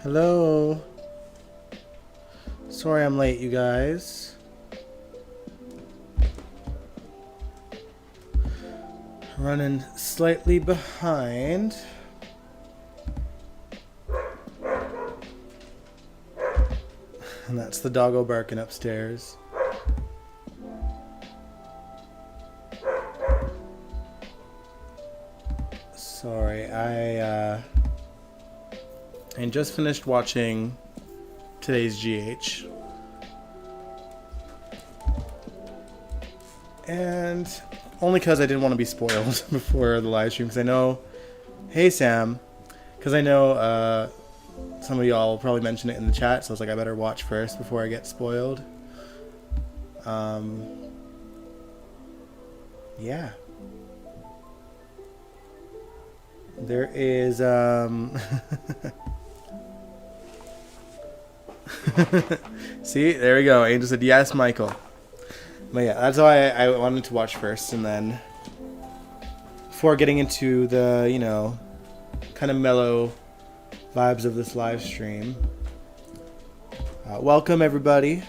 Hello. Sorry I'm late, you guys. Running slightly behind. And that's the doggo barking upstairs. Sorry, I just finished watching today's GH. And only because I didn't want to be spoiled before the live stream, because I know, hey Sam, because I know some of y'all will probably mention it in the chat, so I was like, I better watch first before I get spoiled. Yeah. There is, see, there we go. Angel said, yes, Michael. But yeah, that's why I wanted to watch first, and then before getting into the, you know, kind of mellow vibes of this live stream. Welcome, everybody.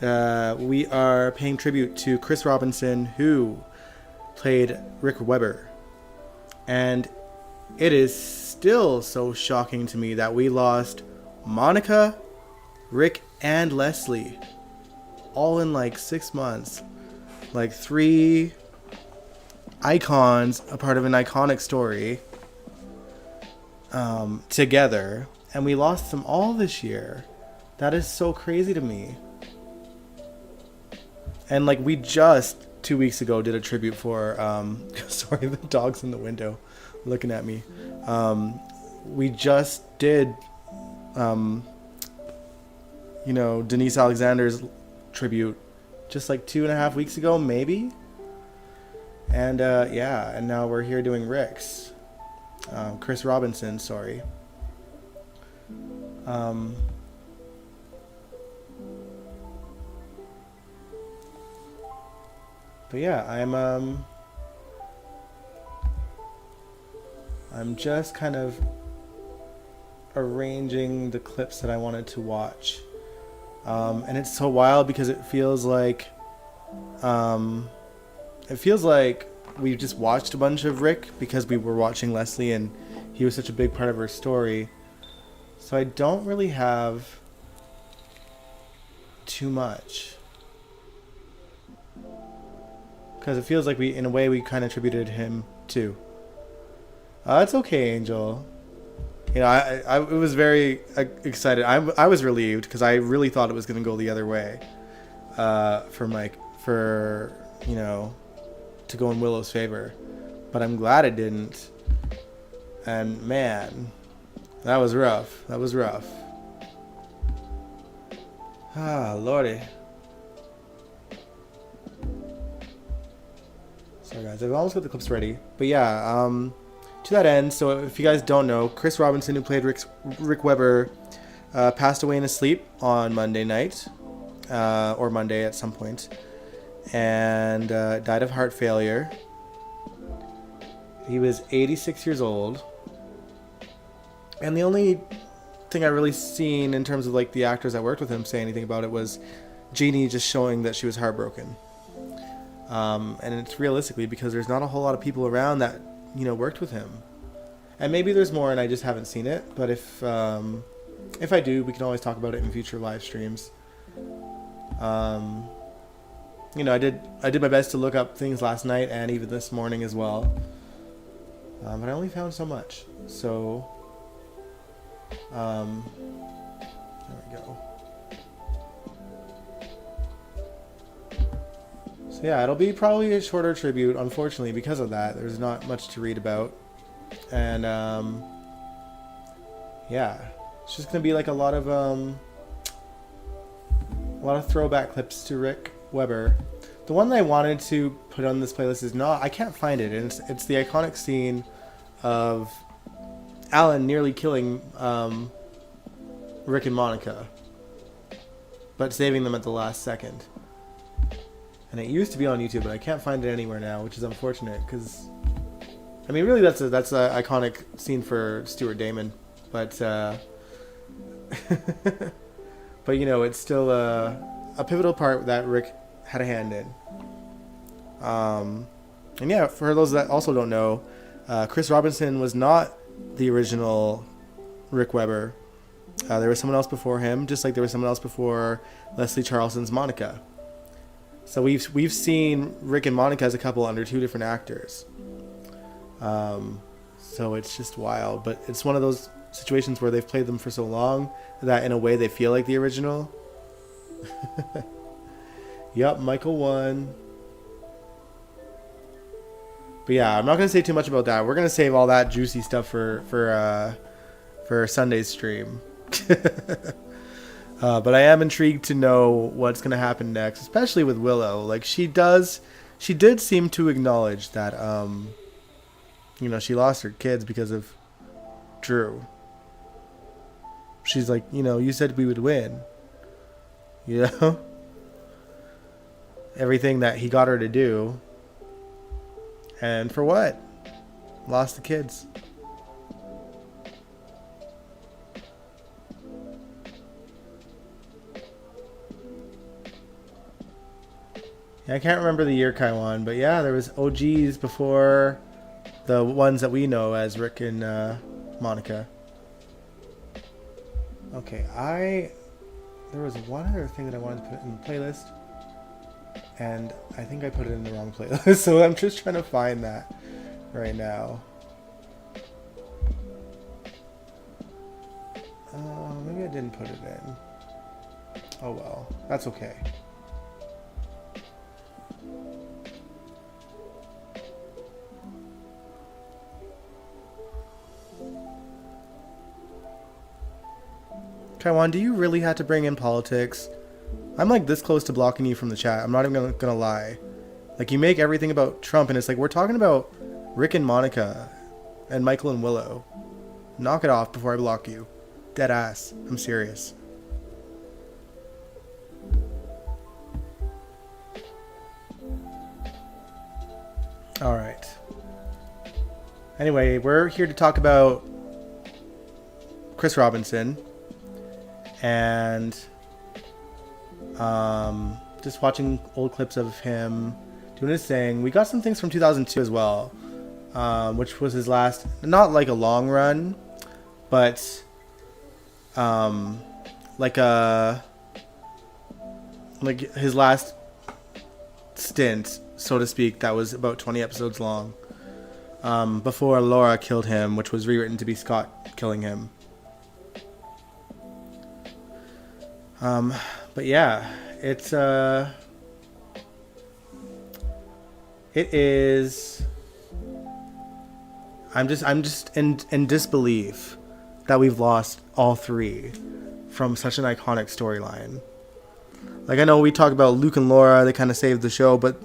We are paying tribute to Chris Robinson, who played Rick Weber. And it is still so shocking to me that we lost Monica, Rick, and Leslie all in like 6 months. Like 3 icons, a part of an iconic story, together. And we lost them all this year. That is so crazy to me. And like we just 2 weeks ago did a tribute for, sorry, the dog's in the window looking at me. We just did, you know, Denise Alexander's tribute just like 2.5 weeks ago, maybe. And yeah, and now we're here doing Rick's. Chris Robinson, sorry. But yeah, I'm just kind of arranging the clips that I wanted to watch. And it's so wild because it feels like we just watched a bunch of Rick because we were watching Leslie and he was such a big part of her story. So I don't really have too much. Because it feels like we, in a way, we kind of attributed him too. It's okay, Angel. You know, I was very excited. I was relieved because I really thought it was going to go the other way. For you know, to go in Willow's favor, but I'm glad it didn't. And man, that was rough. That was rough. Ah, lordy. Sorry guys, I've almost got the clips ready. But yeah, to that end, so if you guys don't know, Chris Robinson, who played Rick Weber, passed away in his sleep on Monday night, or Monday at some point, and died of heart failure. He was 86 years old, and the only thing I really seen in terms of like the actors that worked with him say anything about it was Jeannie just showing that she was heartbroken. And it's realistically because there's not a whole lot of people around that, you know, worked with him. And maybe there's more and I just haven't seen it, but if I do, we can always talk about it in future live streams. You know, I did my best to look up things last night and even this morning as well. But I only found so much. So there we go. So yeah, it'll be probably a shorter tribute, unfortunately, because of that. There's not much to read about. And yeah, it's just gonna be like a lot of throwback clips to Rick Weber. The one that I wanted to put on this playlist is not, I can't find it, and it's the iconic scene of Alan nearly killing Rick and Monica, but saving them at the last second. And it used to be on YouTube, but I can't find it anywhere now, which is unfortunate because, I mean, really that's a iconic scene for Stuart Damon. But But it's still a pivotal part that Rick had a hand in. And yeah, for those that also don't know, Chris Robinson was not the original Rick Weber. There was someone else before him, just like there was someone else before Leslie Charleston's Monica. So we've seen Rick and Monica as a couple under two different actors. So it's just wild, but it's one of those situations where they've played them for so long that in a way they feel like the original. Yep, Michael won. But yeah, I'm not going to say too much about that. We're going to save all that juicy stuff for Sunday's stream. But I am intrigued to know what's going to happen next, especially with Willow. Like she did seem to acknowledge that she lost her kids because of Drew. She's like, you said we would win. Everything that he got her to do. And for what? Lost the kids. Yeah, I can't remember the year Kai won, but yeah, there was OGs before the ones that we know as Rick and Monica. Okay, there was one other thing that I wanted to put in the playlist, and I think I put it in the wrong playlist, so I'm just trying to find that right now. Maybe I didn't put it in. Oh well, that's okay. Taiwan, do you really have to bring in politics? I'm like this close to blocking you from the chat. I'm not even gonna lie. Like you make everything about Trump and it's like we're talking about Rick and Monica and Michael and Willow. Knock it off before I block you. Dead ass. I'm serious. Alright. Anyway, we're here to talk about Chris Robinson. And just watching old clips of him doing his thing. We got some things from 2002 as well, which was his last, not like a long run, but like his last stint, so to speak, that was about 20 episodes long, before Laura killed him, which was rewritten to be Scott killing him. But yeah, it is. I'm just in disbelief that we've lost all three from such an iconic storyline. Like I know we talk about Luke and Laura, they kind of saved the show, but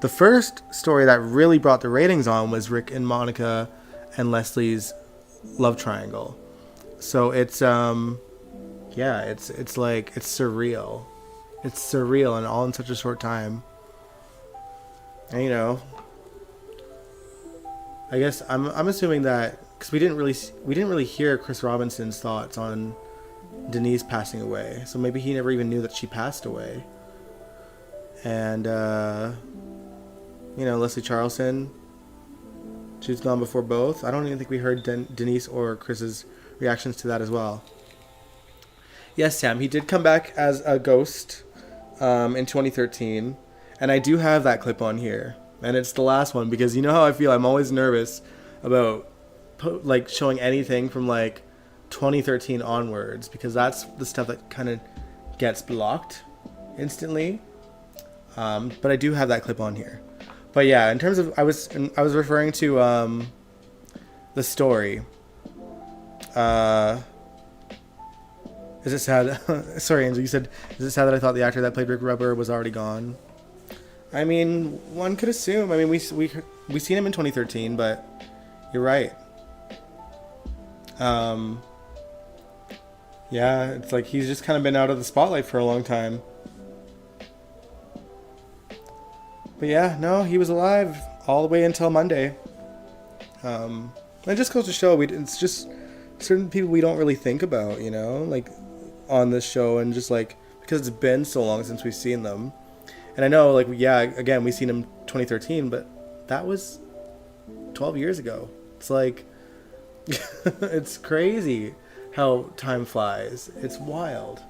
the first story that really brought the ratings on was Rick and Monica and Leslie's love triangle. So it's yeah, it's like it's surreal. It's surreal and all in such a short time. And I guess I'm assuming that because we didn't really hear Chris Robinson's thoughts on Denise passing away, so maybe he never even knew that she passed away. And Leslie Charleston, she's gone before both. I don't even think we heard Denise or Chris's reactions to that as well. Yes, Sam, he did come back as a ghost in 2013, and I do have that clip on here, and it's the last one because you know how I feel. I'm always nervous about showing anything from 2013 onwards because that's the stuff that kind of gets blocked instantly. But I do have that clip on here. But yeah, in terms of I was referring to the story. Is it sad? Sorry, Andrew, you said, is it sad that I thought the actor that played Rick Rubber was already gone? I mean, one could assume. I mean, we seen him in 2013, but you're right. Yeah, it's like he's just kind of been out of the spotlight for a long time. But yeah, no, he was alive all the way until Monday. It just goes to show it's just certain people we don't really think about, like on this show, and just like because it's been so long since we've seen them. And I know, like, yeah, again, we seen him 2013, but that was 12 years ago. It's like, it's crazy how time flies. It's wild.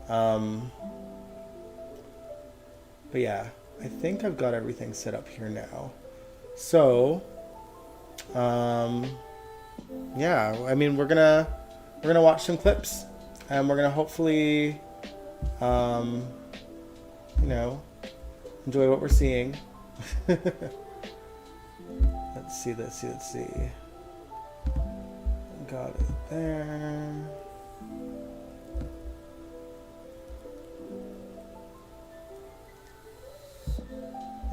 But yeah, I think I've got everything set up here now. So, yeah, I mean, we're gonna watch some clips, and we're gonna hopefully, you know, enjoy what we're seeing. Let's see. Got it there.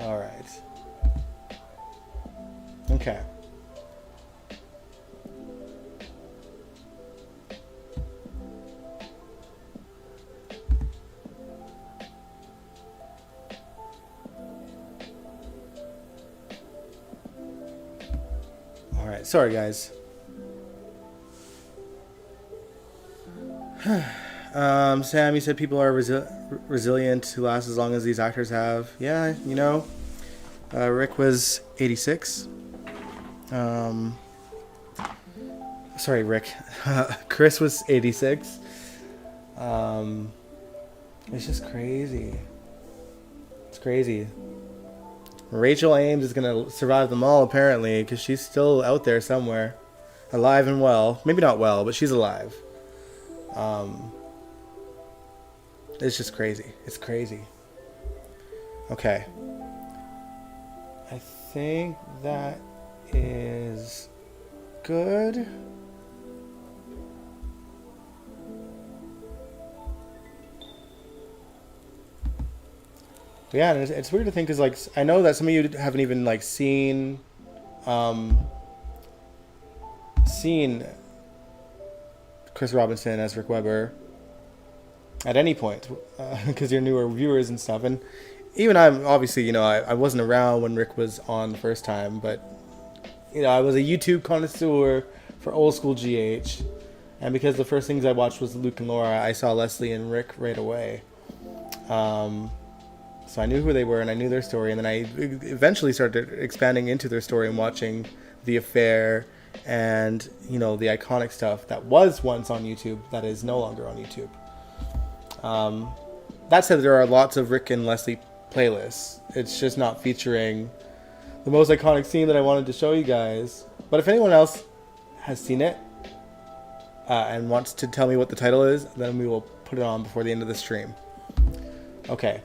All right. Okay. All right. Sorry, guys. Sam, you said people are resilient to last as long as these actors have. Yeah, you know, Rick was 86. Sorry, Rick. Chris was 86. It's just crazy. It's crazy. Rachel Ames is going to survive them all, apparently, because she's still out there somewhere. Alive and well. Maybe not well, but she's alive. It's just crazy. It's crazy. Okay. I think that is good. But yeah, it's weird to think, because like I know that some of you haven't even like seen Chris Robinson as Rick Weber at any point, because you're newer viewers and stuff. And even I'm obviously, you know, I wasn't around when Rick was on the first time, but you know, I was a YouTube connoisseur for old school GH, and because the first things I watched was Luke and Laura, I saw Leslie and Rick right away. So I knew who they were and I knew their story, and then I eventually started expanding into their story and watching The Affair and, you know, the iconic stuff that was once on YouTube that is no longer on YouTube. That said, there are lots of Rick and Leslie playlists. It's just not featuring the most iconic scene that I wanted to show you guys. But if anyone else has seen it and wants to tell me what the title is, then we will put it on before the end of the stream. Okay.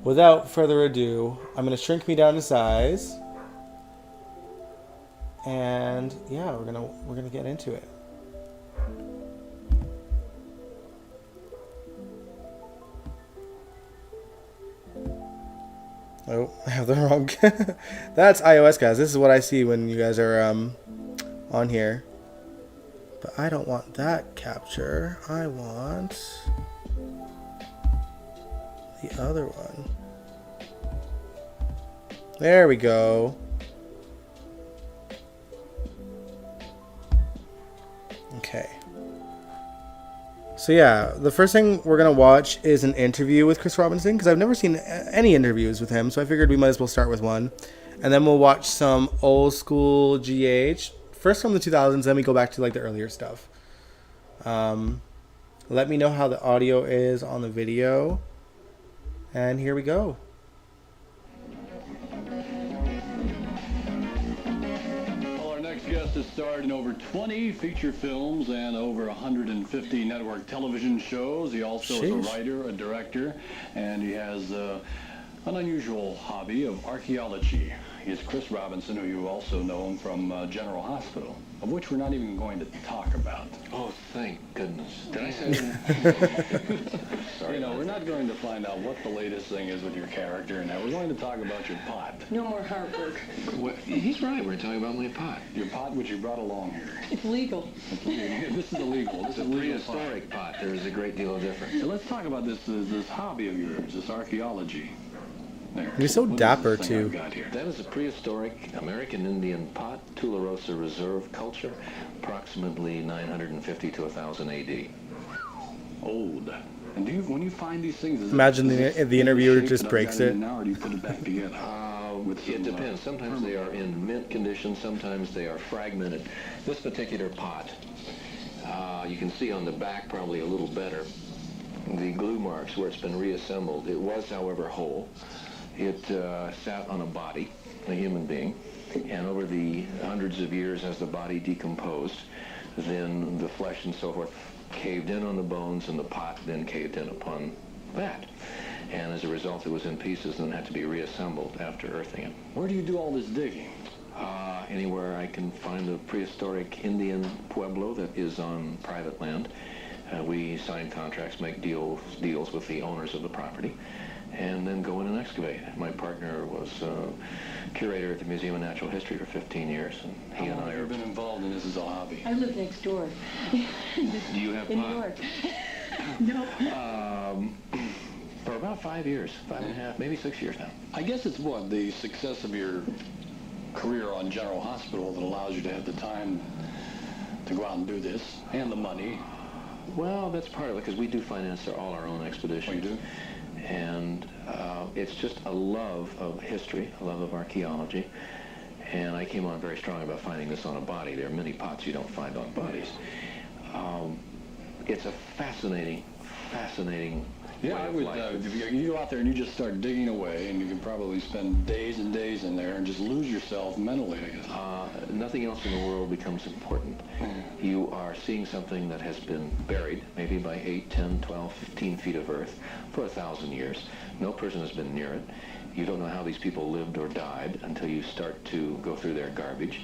Without further ado, I'm going to shrink me down to size. And yeah, we're gonna get into it. Oh, I have the wrong. That's iOS, guys. This is what I see when you guys are on here. But I don't want that capture. I want the other one. There we go. Okay. So yeah, the first thing we're going to watch is an interview with Chris Robinson, because I've never seen any interviews with him, so I figured we might as well start with one. And then we'll watch some old school GH, first from the 2000s, then we go back to like the earlier stuff. Let me know how the audio is on the video. And here we go. Guest has starred in over 20 feature films and over 150 network television shows. He also is a writer, a director, and he has an unusual hobby of archaeology. He is Chris Robinson, who you also know him from General Hospital, of which we're not even going to talk about. Oh, thank goodness. Did I say that? Sorry. You know, we're not going to find out what the latest thing is with your character, and we're going to talk about your pot. No more hard work. Well, he's right. We're talking about my pot. Your pot, which you brought along here. It's legal. This is illegal. This It's a is legal prehistoric pot. There is a great deal of difference. So let's talk about this hobby of yours, this archaeology. There. He's so What is dapper, this thing I've too. got here? That is a prehistoric American Indian pot, Tularosa Reserve culture, approximately 950 to 1000 AD. Old. And when you find these things, Imagine the interviewer shape just that I've breaks got it. in now, or do you put it back together? It depends. Sometimes they are in mint condition, sometimes they are fragmented. This particular pot, you can see on the back probably a little better the glue marks where it's been reassembled. It was, however, whole. It sat on a body, a human being, and over the hundreds of years as the body decomposed, then the flesh and so forth caved in on the bones, and the pot then caved in upon that. And as a result, it was in pieces and had to be reassembled after earthing it. Where do you do all this digging? Anywhere I can find a prehistoric Indian pueblo that is on private land. We sign contracts, make deals with the owners of the property, and then go in and excavate. My partner was curator at the Museum of Natural History for 15 years, and he and I have are... been involved in this as a hobby. I live next door. Do you have in pot? New York? No. For about 5 years, 5.5, maybe 6 years now. I guess it's what, the success of your career on General Hospital that allows you to have the time to go out and do this, and the money. Well, that's part of it, because we do finance all our own expeditions. Oh, you do? And it's just a love of history, a love of archaeology. And I came on very strong about finding this on a body. There are many pots you don't find on bodies. It's a fascinating Yeah, way I of would. life. If you go out there and you just start digging away, and you can probably spend days and days in there and just lose yourself mentally, I guess. Nothing else in the world becomes important. You are seeing something that has been buried, maybe by 8, 10, 12, 15 feet of earth for 1,000 years. No person has been near it. You don't know how these people lived or died until you start to go through their garbage.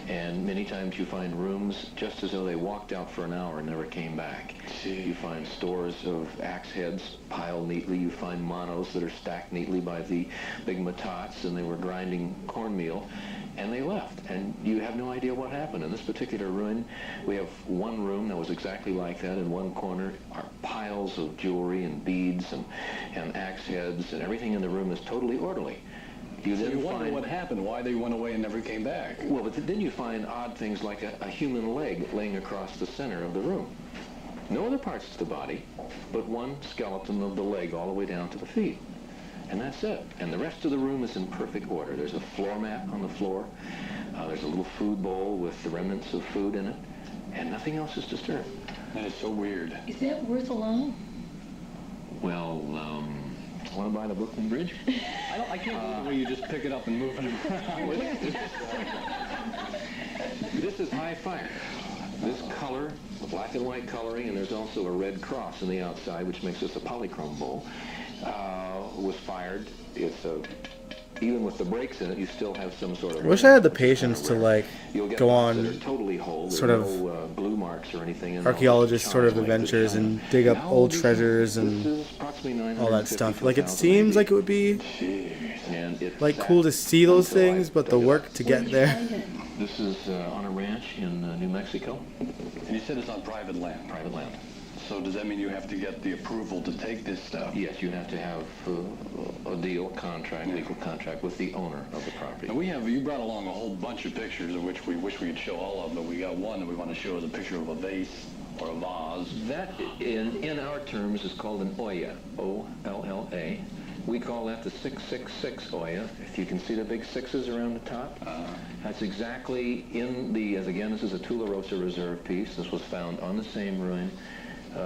And many times you find rooms just as though they walked out for an hour and never came back. You find stores of axe heads piled neatly. You find manos that are stacked neatly by the big matats, and they were grinding cornmeal, and they left. And you have no idea what happened. In this particular ruin, we have one room that was exactly like that. In one corner are piles of jewelry and beads and axe heads, and everything in the room is totally orderly. You wonder what happened, why they went away and never came back. Well, but then you find odd things like a human leg laying across the center of the room. No other parts to the body, but one skeleton of the leg all the way down to the feet. And that's it. And the rest of the room is in perfect order. There's a floor mat on the floor. There's a little food bowl with the remnants of food in it. And nothing else is disturbed. That is so weird. Is that worth a loan? Well, want to buy the Brooklyn Bridge? I can't believe the way you just pick it up and move it around. This is high fire. This color, the black and white coloring, and there's also a red cross on the outside, which makes this a polychrome bowl, was fired. It's even with the breaks in it, you still have some sort of... I wish I had the patience to go on totally whole. sort of no, glue marks or anything. archaeologist sort of adventures and dig up old treasures and all that stuff. Like, it seems like it would be like cool to see those things, but the work to get there. This is on a ranch in New Mexico. And you said it's on private land. Private land. So does that mean you have to get the approval to take this stuff? Yes, you have to have a deal, contract, legal contract with the owner of the property. And you brought along a whole bunch of pictures of which we wish we could show all of them, but we got one that we want to show as a picture of a vase or a vase. That, in our terms, is called an Oya, O-L-L-A. We call that the 666 Oya. If you can see the big sixes around the top, that's exactly in the, as again, this is a Tularosa Reserve piece. This was found on the same ruin.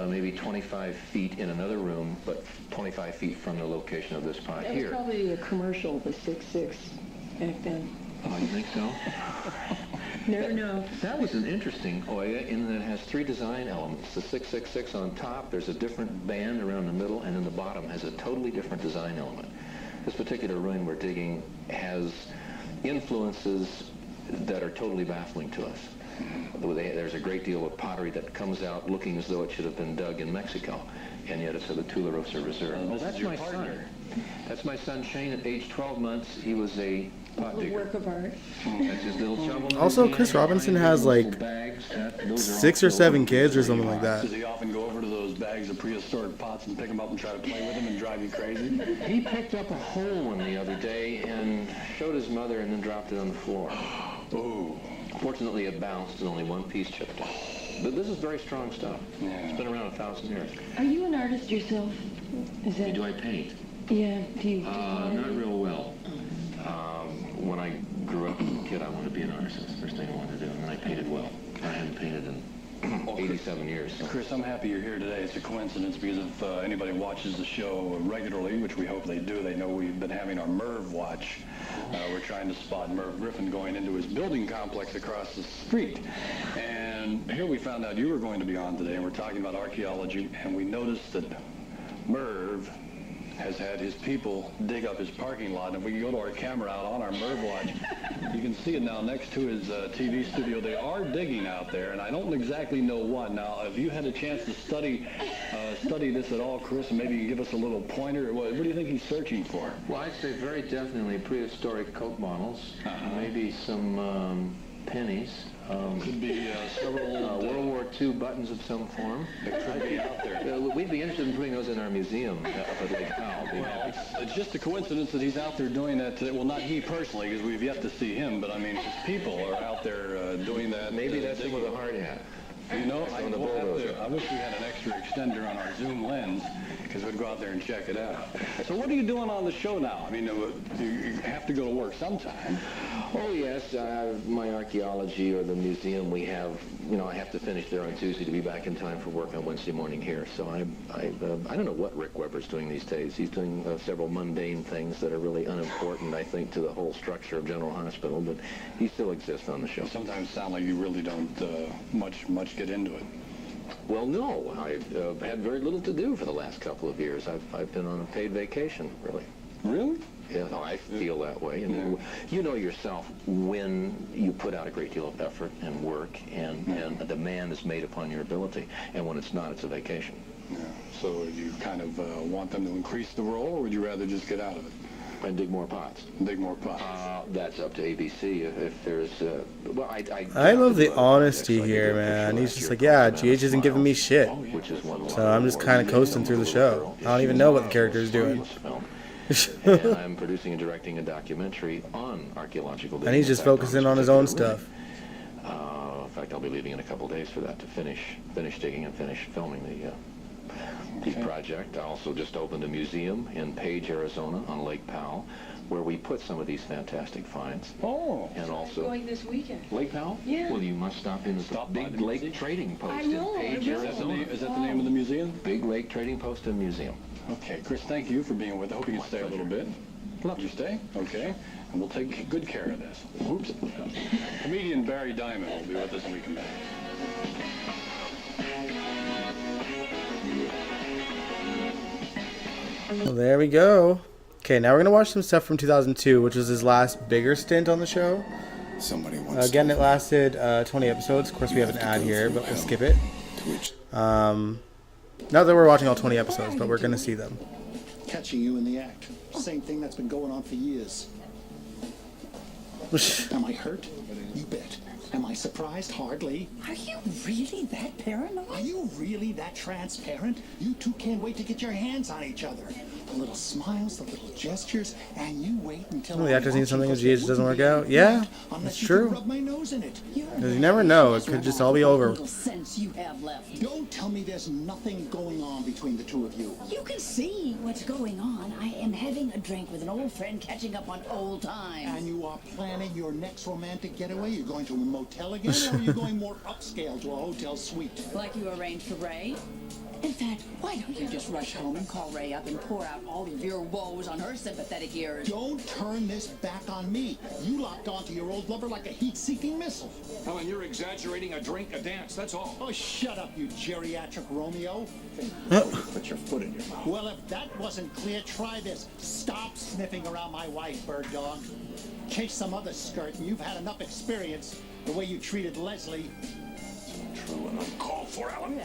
Maybe 25 feet in another room, but 25 feet from the location of this pot That here. was probably a commercial, the 6.6 back then. Oh, you think so? Never know. That was an interesting Oya in that it has three design elements. The 666 on top, there's a different band around the middle, and in the bottom has a totally different design element. This particular ruin we're digging has influences that are totally baffling to us. There's a great deal of pottery that comes out looking as though it should have been dug in Mexico, and yet it's at the Tularosa Reserve. Oh, That's my son. That's my son Shane. At age 12 months, he was a Pot A digger. work of art. That's his little shovel in Also, his Chris hand, Robinson finding has, little like, bags. Those are 6 or also 7 kids or something like Does that. he often go over to those bags of prehistoric pots and pick them up and try to play with them and drive you crazy? He picked up a whole one the other day and showed his mother and then dropped it on the floor. Ooh. Fortunately, it bounced and only one piece chipped off. But this is very strong stuff. Yeah. It's been around 1,000 years. Are you an artist yourself? Is that? Do I paint? Yeah. Do you? Not real well. When I grew up as a kid, I wanted to be an artist. That's the first thing I wanted to do. And then I painted well. I hadn't painted in 87 years. So. Chris, I'm happy you're here today. It's a coincidence because if anybody watches the show regularly, which we hope they do, they know we've been having our Merv watch. We're trying to spot Merv Griffin going into his building complex across the street. And here we found out you were going to be on today, and we're talking about archaeology, and we noticed that Merv has had his people dig up his parking lot. And if we can go to our camera out on our Merv watch, you can see it now next to his TV studio. They are digging out there, and I don't exactly know what. Now, if you had a chance to study this at all, Chris, and maybe you can give us a little pointer, what do you think he's searching for? Well, I'd say very definitely prehistoric Coke bottles, maybe some pennies. Could be several World War II buttons of some form. that could be out there. We'd be interested in putting those in our museum up at Lake Powell. Well, it's just a coincidence that he's out there doing that today. Well, not he personally, because we've yet to see him, but I mean, his people are out there doing that. Maybe that's him with a hard hat. You know, On the bulldozer. I wish we had an extra extender on our Zoom lens, because we'd go out there and check it out. So what are you doing on the show now? I mean, you have to go to work sometime. Oh, yes. My archaeology or the museum we have, I have to finish there on Tuesday to be back in time for work on Wednesday morning here. So I don't know what Rick Weber's doing these days. He's doing several mundane things that are really unimportant, I think, to the whole structure of General Hospital, but he still exists on the show. Sometimes sound like you really don't much get into it. Well, no. I've had very little to do for the last couple of years. I've been on a paid vacation, really. Really? Yeah, no, I feel that way. And you know yourself when you put out a great deal of effort and work and a demand is made upon your ability. And when it's not, it's a vacation. Yeah. So do you kind of want them to increase the role, or would you rather just get out of it? And dig more pots. Dig more pots. That's up to ABC. If there's, I love the honesty here, man. He's just like, yeah, GH isn't giving me shit. Which is one So I'm just kind of coasting through the show. I don't even know what the character is doing. And I'm producing and directing a documentary on archaeological digging. And he's just In fact, focusing on his particular own stuff. In fact, I'll be leaving in a couple days for that to finish digging and finish filming the project. I also just opened a museum in Page, Arizona, on Lake Powell, where we put some of these fantastic finds. Oh. And also Going this weekend. Lake Powell? Yeah. Well, you must stop in the Stop by Big the Lake museum. Trading Post I know, in Page, I will. Arizona. Is that the name of the museum? Big Lake Trading Post and Museum. Okay, Chris, thank you for being with us. I hope you can stay a little bit. You stay? Okay. And we'll take good care of this. Oops. Comedian Barry Diamond will be with us when we come back. Well, there we go. Okay, now we're going to watch some stuff from 2002, which was his last bigger stint on the show. Somebody wants Again, it lasted 20 episodes. Of course, we have an ad here, but we'll skip it. Twitch. Not that we're watching all 20 episodes, but we're going to see them. Catching you in the act. Same thing that's been going on for years. Am I hurt? You bet. Am I surprised? Hardly. Are you really that paranoid? Are you really that transparent? You two can't wait to get your hands on each other. The little smiles, the little gestures, and you wait until Well, the I actors watch need something you, if 'cause GH it doesn't wouldn't work be out. Yeah, unless that's you true. could rub my nose in it. Because you never know. It could just all be over. Little sense you have left. Don't tell me there's nothing going on between the two of you. You can see what's going on. I am having a drink with an old friend, catching up on old times. And you are planning your next romantic getaway? You're going to a motel again, or are you going more upscale to a hotel suite? Like you arranged for Ray? In fact, why don't you just rush home and call Ray up and pour out all of your woes on her sympathetic ears? Don't turn this back on me. You locked onto your old lover like a heat-seeking missile. Helen, you're exaggerating. A drink, a dance, that's all. Oh, shut up, you geriatric Romeo. Put your foot in your mouth. Well, if that wasn't clear, try this. Stop sniffing around my wife, bird dog. Chase some other skirt, and you've had enough experience the way you treated Leslie. True and uncalled for, Alan.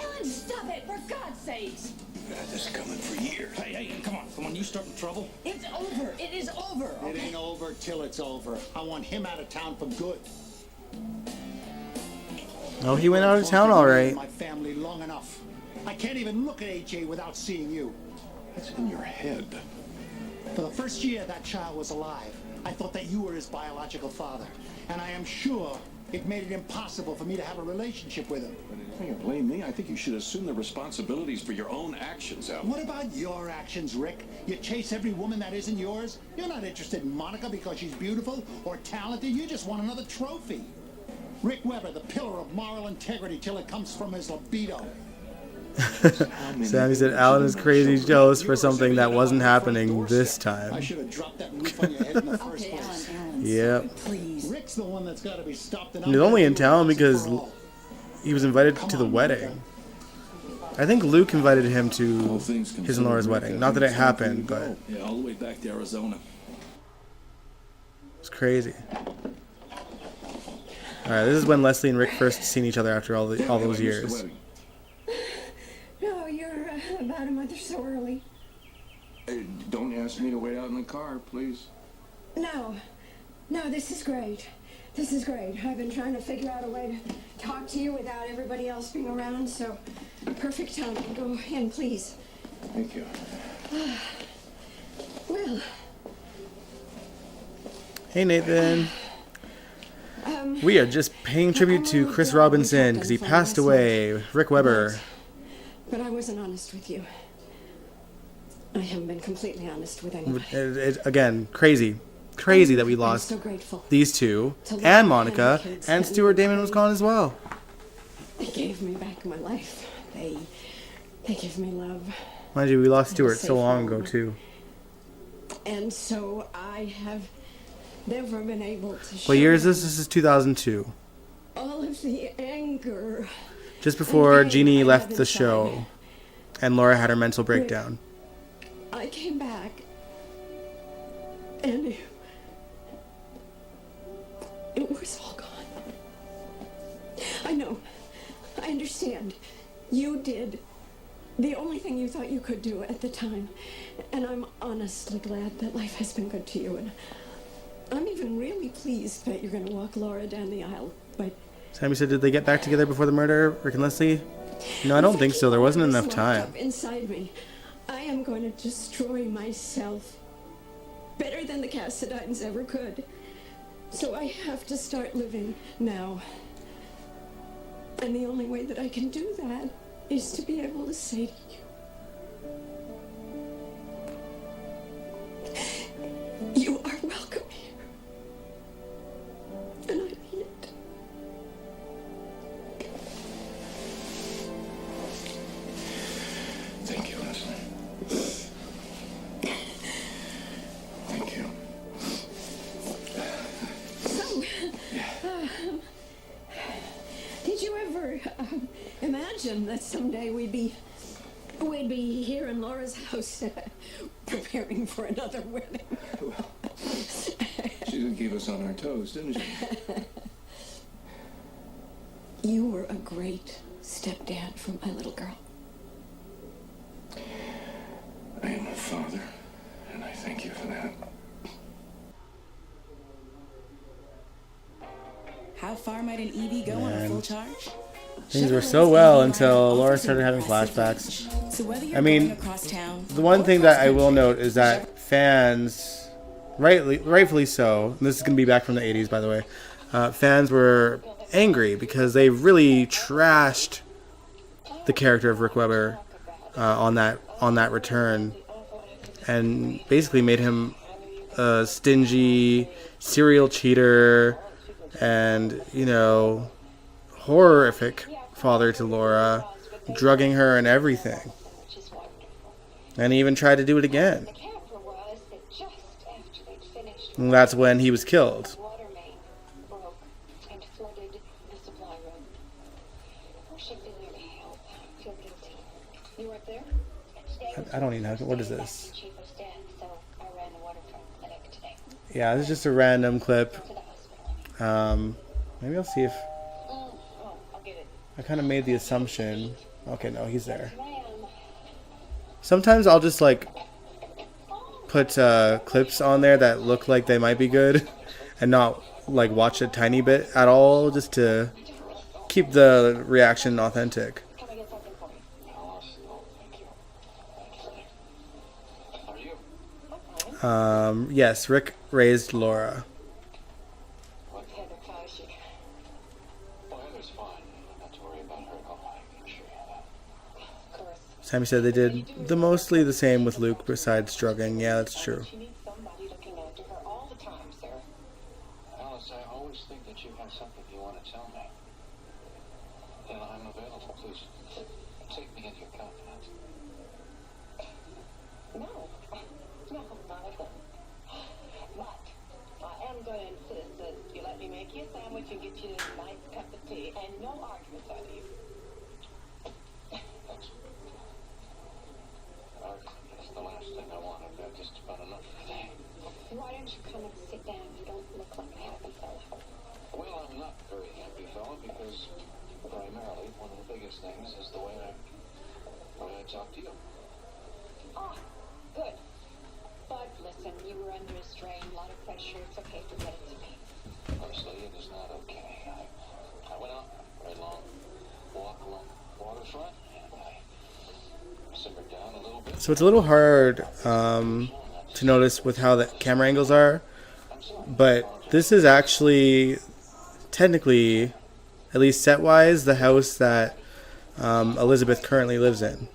Ellen, stop it, for God's sakes! We've had this coming for years. Hey, come on. When you start in trouble? It's over. It is over. It ain't over till it's over. I want him out of town for good. Oh, he went out of town all right. My family long enough. I can't even look at AJ without seeing you. That's in your head. For the first year that child was alive, I thought that you were his biological father. And I am sure it made it impossible for me to have a relationship with him. But you blame me. I think you should assume the responsibilities for your own actions, Alan. What about your actions, Rick? You chase every woman that isn't yours? You're not interested in Monica because she's beautiful or talented. You just want another trophy. Rick Weber, the pillar of moral integrity till it comes from his libido. Sammy said Alan is crazy jealous for something that wasn't happening this I time. should have dropped that roof on your head in the first Okay, place. Alan, Yep. please. Rick's the one that's got to be stopped. And He's only in town because he was invited to the wedding. I think Luke invited him to his and Laura's wedding. Not that it happened, but Yeah, all the way back to Arizona. it's crazy. Alright, this is when Leslie and Rick first seen each other after all those years. No, you're about a month or so early. Hey, don't ask me to wait out in the car, please. No, this is great. This is great. I've been trying to figure out a way to talk to you without everybody else being around, so perfect time. Go in, please. Thank you. Well, Hey Nathan. We are just paying tribute to Chris Robinson because he passed away. Rick Weber. but I wasn't honest with you. I haven't been completely honest with anyone. Again, crazy that we I'm lost so grateful. these two To Laura and and Monica, the kids and and Stuart Damon was gone as well. They gave me back my life. They give me love. Mind you, we lost And a Stuart safe so long ago home. too. And so I have never been able to show What year is them this? This is 2002. all of the anger. Just before pain Jeannie I left have the show inside. and Laura had her mental breakdown. I came back and it was all gone. I know. I understand. You did the only thing you thought you could do at the time. And I'm honestly glad that life has been good to you. And I'm even really pleased that you're going to walk Laura down the aisle. But Sammy said, did they get back together before the murder, Rick and Leslie? No, I don't think so. There wasn't enough time. Inside me, I am going to destroy myself better than the Cassidines ever could. So I have to start living now. And the only way that I can do that is to be able to say to you, you are welcome here. And I mean it. Thank you, Leslie. Thank you. So, did you ever imagine that someday we'd be here in Laura's house preparing for another wedding? She did keep us on our toes, didn't she? You were a great stepdad for my little girl. I am a father, and I thank you for that. How far might an EV go on a full charge? Things were so well until Laura started having flashbacks. So whether you're I mean, going across town, The one thing that I will note is that fans, rightfully so, and this is going to be back from the 80s, by the way, fans were angry because they really trashed the character of Rick Weber on that return, and basically made him a stingy serial cheater and, horrific father to Laura, drugging her and everything. And he even tried to do it again. And that's when he was killed. I don't even know. What is this? Yeah, this is just a random clip. Maybe I'll see if... I kind of made the assumption... Okay, no, he's there. Sometimes I'll just, put clips on there that look like they might be good, and not like watch a tiny bit at all, just to keep the reaction authentic. Yes, Rick raised Laura. Sammy said they did mostly the same with Luke besides drugging. Yeah, that's true. She needs somebody looking after her all the time, sir. Alice, I always think that you have something you want to tell me. And I'm available. Please, take me into your confidence. No, not at all. But I am going to insist that you let me make you a sandwich and get you a nice cup of tea, and no arguments on you. Thanks. That's the last thing I want. I've got just about enough for today. Why don't you come and sit down? You don't look like a happy fellow. Well, I'm not a very happy fellow because primarily one of the biggest things is the way I talk to you. Ah, good. But listen, you were under a strain, a lot of pressure. It's okay, forget it to me. Honestly, it is not okay. I went out for a long walk along the waterfront, and I simmered down a little bit. So it's a little hard to notice with how the camera angles are, but this is actually technically, at least set-wise, the house that Elizabeth currently lives in.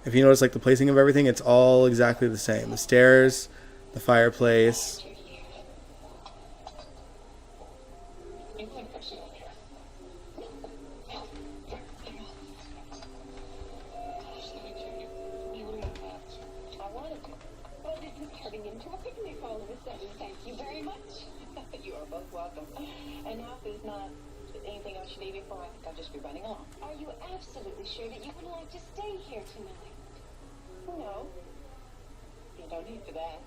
If you notice, like, the placing of everything, it's all exactly the same. The stairs, the fireplace. You are both welcome. And now if there's not anything else you need me for, I think I'll just be running along. Are you absolutely sure that you would like to stay here tonight? No. You don't need for that.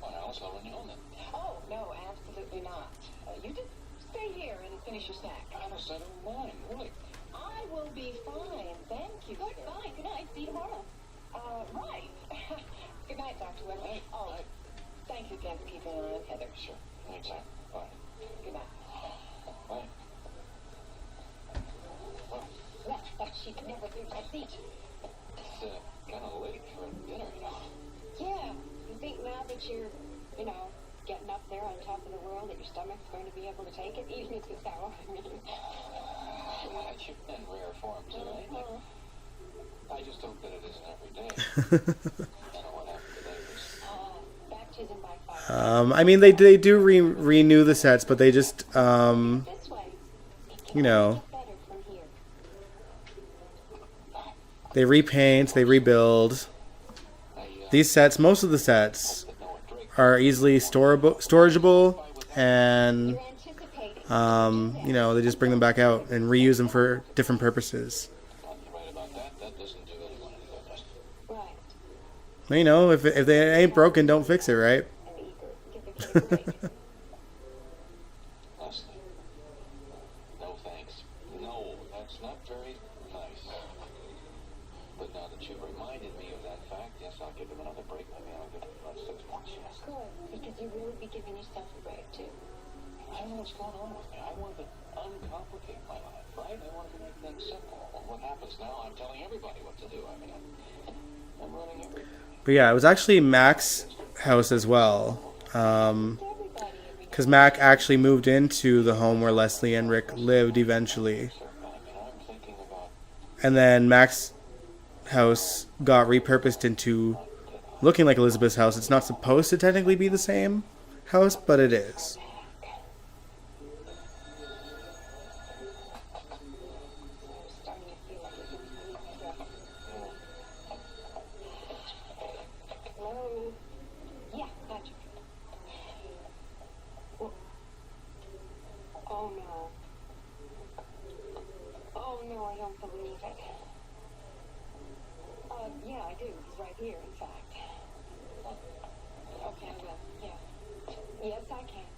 Well, Alice, I'll run you home then. Oh, no, absolutely not. You just stay here and finish your snack. Alice, I don't mind, really. I will be fine. Thank you. Good, fine. Good night. See you tomorrow. Right. Good night, Dr. Webber. Night. Oh, Night. thank you again for keeping an eye on Heather. Sure. Anytime. Bye. Good night. Bye. Well, but she could never leave my seat. It's kind of late for dinner, you know. Yeah. You think now that you're, getting up there on top of the world, that your stomach's going to be able to take it, even if it's sour? I mean, You're in rare form today. I just hope that it isn't every day. I know what happened today was... baptism by fire. I mean, they do renew the sets, but they just, This way. you know, Better from here. they repaint, they rebuild. These sets, most of the sets, are easily storageable, and You're anticipating. they just bring them back out and reuse them for different purposes. You're right about that. That doesn't do anyone any good, does it? Right. Well, if they ain't broken, don't fix it, right? I'm eager. Give the kid a break. Leslie. No thanks. No, that's not very nice. But now that you've reminded me of that fact, yes, I'll give him another break. Maybe I'll give him about 6 months, yes. Good, because you really be giving yourself a break, too. I don't know what's going on with me. I want to uncomplicate my life, right? I want to make things simple. Well, what happens now? I'm telling everybody what to do. I mean, I'm running everything. But yeah, it was actually Mac's house as well. Because Mac actually moved into the home where Leslie and Rick lived eventually. I'm thinking about... And then Mac's house got repurposed into looking like Elizabeth's house. It's not supposed to technically be the same house, but it is. Hello? Yeah, gotcha. Oh, no. Oh, no, I don't believe it. Yeah, I do. He's right here, in fact. Okay, I will. Yeah. Yes, I can.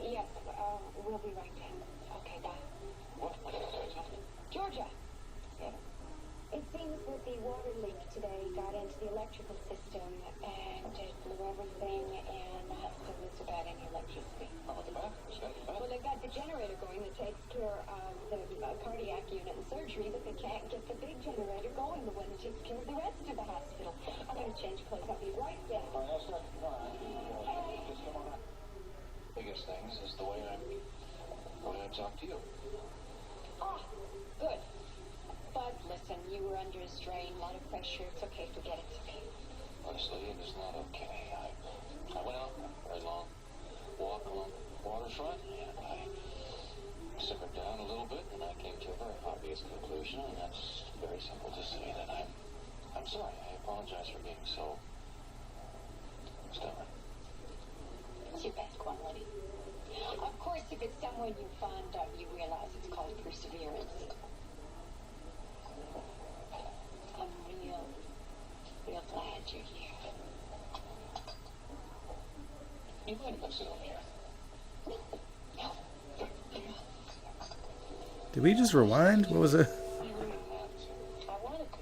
Yes, we'll be right there. Okay, bye. What? Georgia! It seems that the water leak today got into can't get the big generator going, the one that takes care of the rest of the hospital. I'm going to change clothes. I'll be right back. Biggest things is the way I talk to you. Ah, good. But listen, you were under a strain, a lot of pressure. It's okay, forget it. It's okay. Honestly, it is not okay. I went out for a very long walk along the waterfront, and I simmered down a little bit, and I came to a very obvious conclusion, and that's very simple to say that I'm sorry. I apologize for being so stubborn. It's your bad quality. Of course, if it's someone you fond of, you realize it's called perseverance. I'm real glad you're here. You mind if I sit over here? No. Did we just rewind? What was it? I wanted to.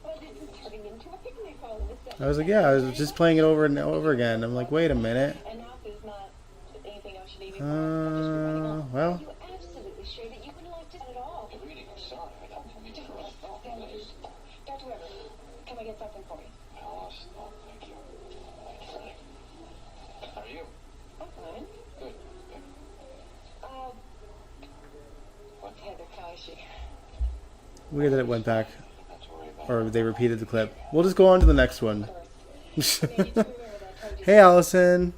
But this is turning into a picnic all of a sudden. I was like, yeah, I was just playing it over and over again. I'm like, wait a minute. And now there's not anything else you need me for. I'll just be running on. Well. Are you absolutely sure that you wouldn't like to at all? You're reading. I'm sorry. I don't mean to interrupt. No, please. Dr. Weber, can I get something for you? Alice, no, thank you. Thank you. How are you? I'm fine. Good. What? Heather, how is she? Weird that it went back. Not to worry about. Or they repeated the clip. We'll just go on to the next one. Hey, Allison.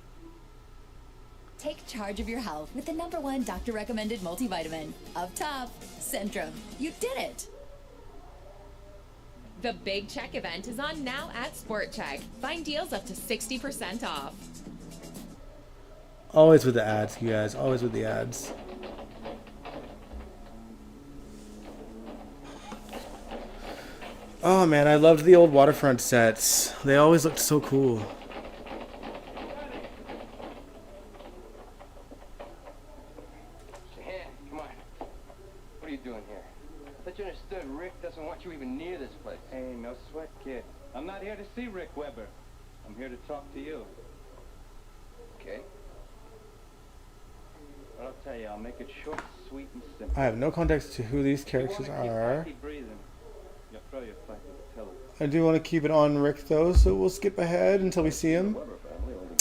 Take charge of your health with the #1 doctor-recommended multivitamin. Up top, Centrum. You did it! The Big Check event is on now at Sport Check. Find deals up to 60% off. Always with the ads, you guys. Always with the ads. Oh man, I loved the old waterfront sets. They always looked so cool. Hey, come on. What are you doing here? I thought you understood Rick doesn't want you even near this place. Hey, no sweat, kid. I'm not here to see Rick Weber. I'm here to talk to you. Okay? But I'll tell you, I'll make it short, sweet, and simple. I have no context to who these characters are. Keep breathing. You'll throw your fight with the pillow. I do want to keep it on Rick though, so we'll skip ahead until we see him.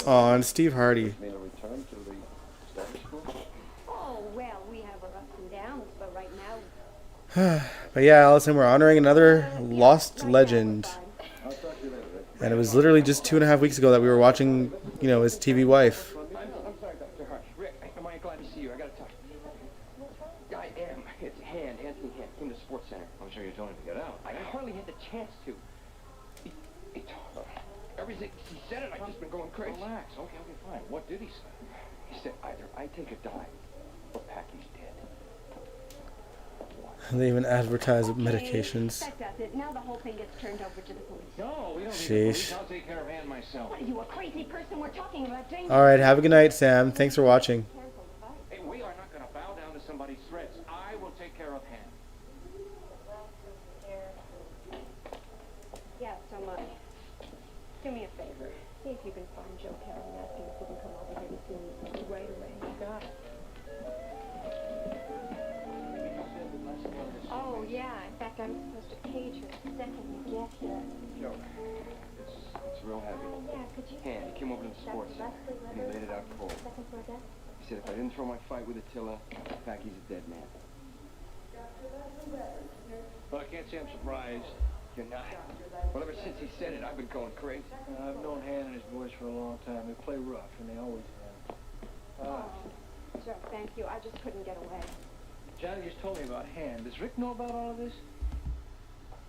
Oh, and Steve Hardy. Oh, well, we have our ups and downs, but right now... But yeah, Allison, we're honoring another lost legend. And it was literally just 2.5 weeks ago that we were watching, you know, his TV wife. I'm sorry, Dr. Hart. Rick, am I glad to see you? I gotta talk. I am. It's Anthony Hand. Came to Sports Center. I'm sure you told him to get out. I hardly had the chance to. Everything he said it, I've just been going crazy. Relax. Okay, fine. What did he say? He said either I take a dive or Packy's dead. They even advertise medications. That does it. Now the whole thing gets turned over to the police. No, we don't need the Sheesh. police. I'll take care of Ann myself. What are you, a crazy person? We're talking about danger. Alright, have a good night, Sam. Thanks for watching. Hey, we are not going to bow down to somebody's threats. I will take care of Ann. Yeah, so much. Do me a favor. See if you can find Joe Carroll and ask him if he can come over here and see me right away. You got it. Oh, yeah. In fact, I'm supposed to page her the second you get here. Joe, it's real heavy. Yeah, could you... Hand, he came over to the sports center, and he laid it out cold. Second floor desk? He said if I didn't throw my fight with Attila, Packy's a dead man. Well, I can't say I'm surprised. You're not. Well, ever since he said it, I've been going crazy. I've known Han and his boys for a long time. They play rough, and they always have. Oh, Joe, thank you. I just couldn't get away. Johnny just told me about Han. Does Rick know about all of this?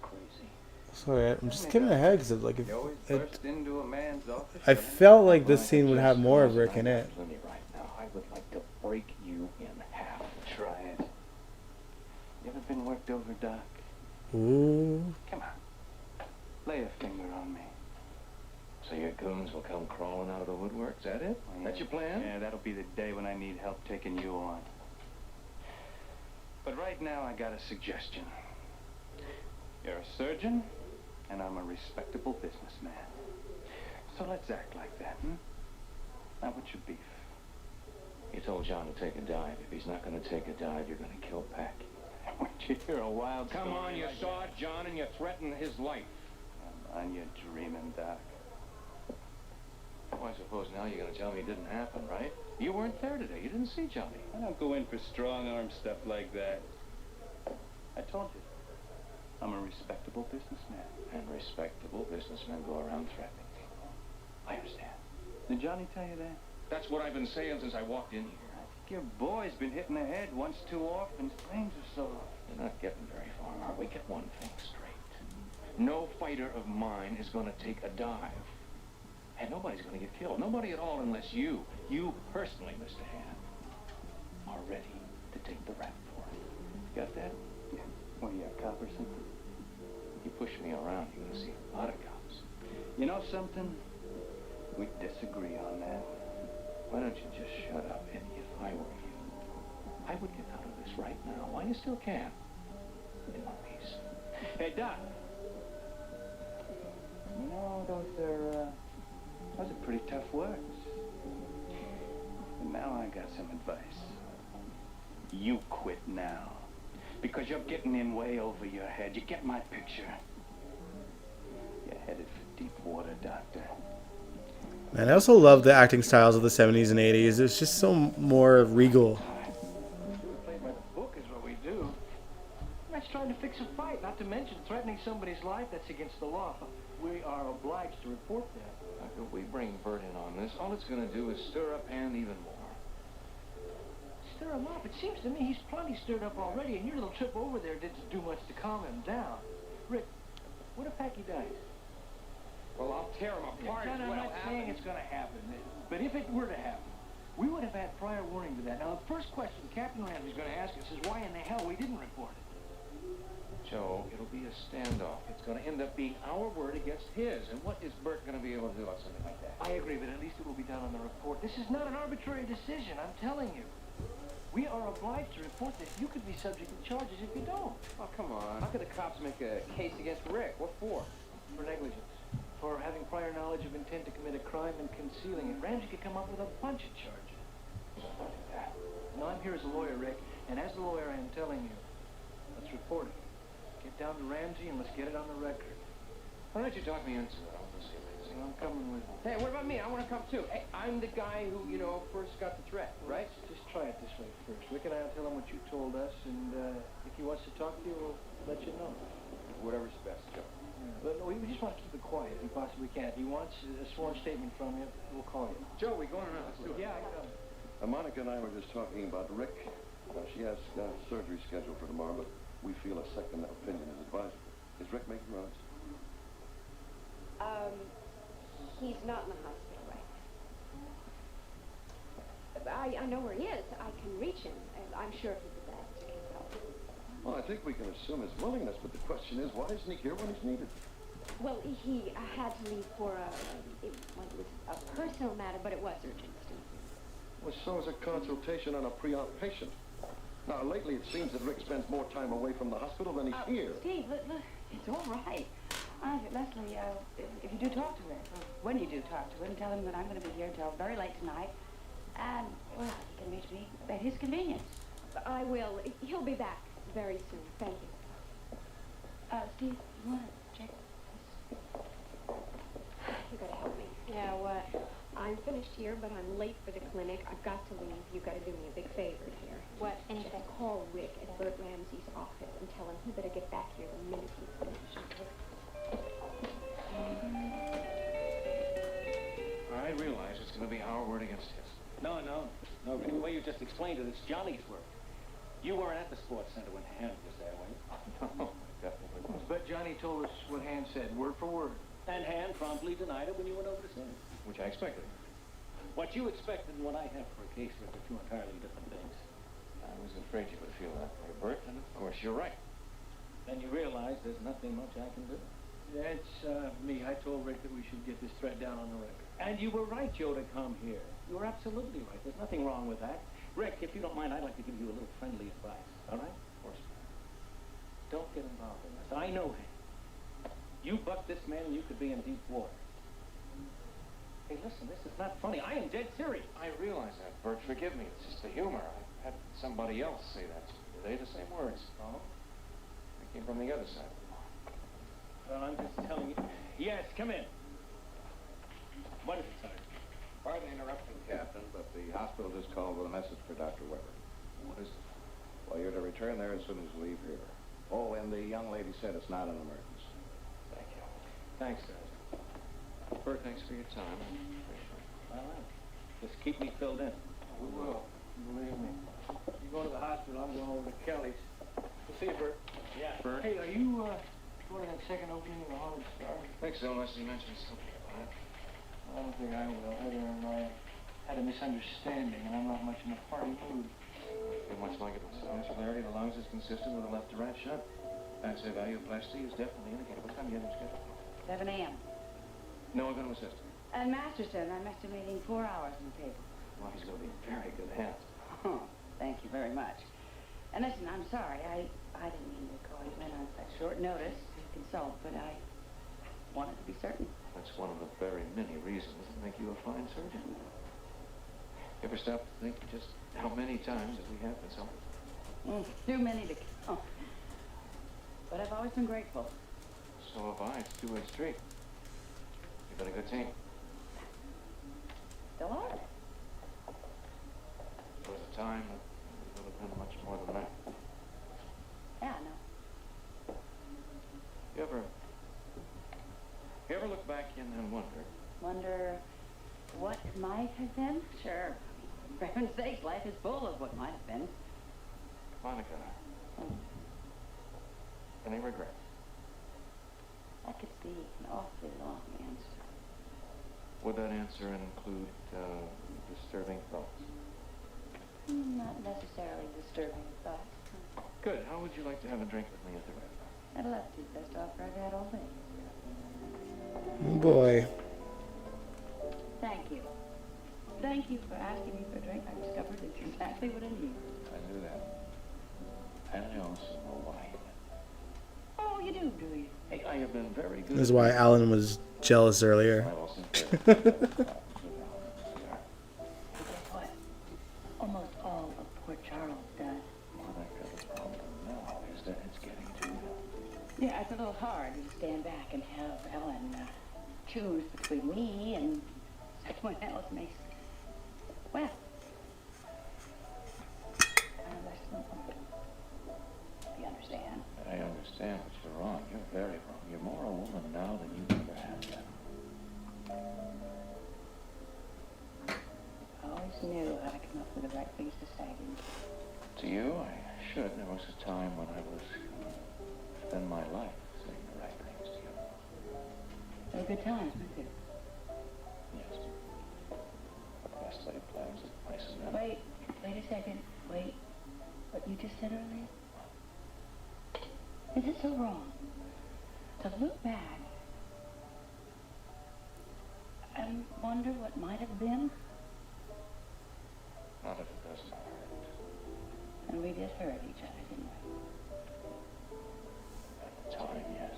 Crazy. Sorry, I'm just skipping ahead because like if You always burst into a man's office. I felt like this scene would have more of Rick in it. Right now, I would like to break you in half. Try it. You ever been worked over, Doc? Ooh. Come on. Lay a finger on me. So your goons will come crawling out of the woodwork, is that it? That's your plan? Yeah, that'll be the day when I need help taking you on. But right now, I got a suggestion. You're a surgeon, and I'm a respectable businessman. So let's act like that, hmm? Now, what's your beef? You told John to take a dive. If he's not going to take a dive, you're going to kill Pack. You're a wild Come story on, you like saw that. John and you threatened his life. Come on, you're dreaming, Doc. Well, I suppose now you're going to tell me it didn't happen, right? You weren't there today. You didn't see Johnny. I don't go in for strong-arm stuff like that. I told you. I'm a respectable businessman. And respectable businessmen go around threatening people. I understand. Did Johnny tell you that? That's what I've been saying since I walked in here. I think your boy's been hit in the head once too often. His brains are so... You're not getting very far, are we? Get one thing straight. No fighter of mine is going to take a dive. And nobody's going to get killed. Nobody at all unless you personally, Mr. Han, are ready to take the rap for it. You got that? Yeah. What are you, a cop or something? You push me around, you're going to see a lot of cops. You know something? We disagree on that. Why don't you just shut up? And if I were you, I would get out of this right now. Why you still can. In one piece. Hey, Doc. You know, those are pretty tough words. And now I got some advice. You quit now. Because you're getting in way over your head. You get my picture. You're headed for deep water, Doctor. Man, I also love the acting styles of the 70s and 80s. It's just so more regal. Play by the book is what we do. That's trying to fix a fight, not to mention threatening somebody's life. That's against the law. We are obliged to report that. If we bring Bert in on this, all it's going to do is stir up Han even more. Stir him up? It seems to me he's plenty stirred up already, and your little trip over there didn't do much to calm him down. Rick, what if Packy dies? Well, I'll tear him apart. I'm not saying it's going to happen, but if it were to happen, we would have had prior warning to that. Now, the first question Captain Ramsey's going to ask us is why in the hell we didn't report it. Joe, it'll be a standoff. It's going to end up being our word against his. And what is Bert going to be able to do about something like that? I agree, but at least it will be done on the report. This is not an arbitrary decision, I'm telling you. We are obliged to report that. You could be subject to charges if you don't. Oh, come on. How could the cops make a case against Rick? What for? For negligence. For having prior knowledge of intent to commit a crime and concealing it. Ramsey could come up with a bunch of charges. No, I'm here as a lawyer, Rick, and as a lawyer I am telling you, let's report it. Get down to Ramsey and let's get it on the record. Why don't you talk me into it? I'll just see what I'm coming with you. Hey, what about me? I want to come too. Hey, I'm the guy who, first got the threat, right? Just try it this way first. Rick and I will tell him what you told us, and if he wants to talk to you, we'll let you know. Whatever's best, Joe. But no, we just want to keep it quiet if we possibly can. If he wants a sworn statement from you, we'll call you. Joe, we going or not? Let's do it. Yeah, I come. Monica and I were just talking about Rick. She has surgery scheduled for tomorrow, but we feel a second opinion is advisable. Is Rick making rounds? He's not in the hospital right now. I know where he is. I can reach him. I'm sure if he's back to help. Well, I think we can assume his willingness, but the question is, why isn't he here when he's needed? Well, he had to leave for it was a personal matter, but it was urgent, Steve. Well, so is a consultation on a pre-op patient. Now, lately it seems that Rick spends more time away from the hospital than he's here. Steve, look, it's all right. Leslie, if you do talk to Rick, or when you do talk to him, tell him that I'm going to be here until very late tonight. And, well, he can reach me at his convenience. I will. He'll be back very soon. Thank you. Steve, you want to check this? You gotta help me. Yeah, what? I'm finished here, but I'm late for the clinic. I've got to leave. You gotta do me a big favor here. What? Anything? Call Rick at Bert Ramsey's office and tell him he better get back here the minute he's finished. I realize it's going to be our word against his. No. The way you just explained it, it's Johnny's work. You weren't at the sports center when Han was there, were you? No, definitely wasn't. But Johnny told us what Han said, word for word. And Han promptly denied it when you went over to see him. Which I expected. What you expected and what I have for a case are two entirely different things. I was afraid you would feel that way, Bert, and of course you're right. Then you realize there's nothing much I can do. That's me. I told Rick that we should get this threat down on the record. And you were right, Joe, to come here. You were absolutely right. There's nothing wrong with that. Rick, if you don't mind, I'd like to give you a little friendly advice. All right? Of course. Don't get involved in this. I know him. You buck this man and you could be in deep water. Hey, listen, this is not funny. I am dead serious. I realize that, Bert. Forgive me. It's just the humor. I had somebody else say that to me today, the same words. Oh? Came from the other side. Well, I'm just telling you. Yes, come in. What is it, Sergeant? Pardon the interruption, Captain, but the hospital just called with a message for Dr. Weber. What is it? Well, you're to return there as soon as you leave here. Oh, and the young lady said it's not an emergency. Thank you. Thanks, Sergeant. Bert, thanks for your time. Well, just keep me filled in. We will. Believe me. You go to the hospital, I'm going over to Kelly's. We'll see you, Bert. Yeah. Bert? Hey, are you going to that second opening of the Hollywood Star? I think so, unless you mentioned something about it. I don't think I will. Heather and I had a misunderstanding, and I'm not much in a party mood. Pretty much like it was. Vascularity of the lungs is consistent with a left to right shunt. Fat value of plasticity is definitely indicated. What time do you have him scheduled? 7 a.m. No, I'm going to assist. And Masterson, I'm estimating 4 hours in the table. Well, he's going to be in very good hands. Oh, thank you very much. And listen, I'm sorry. I didn't mean to call you in on such short notice to consult, but I wanted to be certain. That's one of the very many reasons that make you a fine surgeon. You ever stop to think just how many times that we have consulted? Too many to count. But I've always been grateful. So have I. It's a two-way street. You've been a good team. Still are. There was a time that it would have been much more than that. Yeah, I know. You ever look back and wonder? Wonder what might have been? Sure. For heaven's sake, life is full of what might have been. Monica, any regrets? That could be an awfully long answer. Would that answer include disturbing thoughts? Not necessarily disturbing thoughts. Good. How would you like to have a drink with me at the restaurant? I'd love to. Best offer I've had all day. Oh boy. Thank you. Thank you for asking me for a drink. I discovered it's exactly what I need. I knew that. And I also know why. Oh, you do you? Hey, I have been very good. This is why Alan was jealous earlier. But guess what? Almost all of poor Charles does. Well, that got the problem now is that it's getting to you. Yeah, it's a little hard to stand back and have Ellen choose between me and someone else makes... Well... You understand? I understand, but you're wrong. You're very wrong. You're more a woman now than you ever have been. I always knew how to come up with the right things to say, didn't you? To you, I should. There was a time when I was going to spend my life saying the right things to you. They were good times, weren't they? Yes. Best laid plans of mice and men. Wait a second. Wait. What you just said earlier? Is it so wrong to look back and wonder what might have been? Not if it doesn't hurt. And we did hurt each other, didn't we? At the time, yes.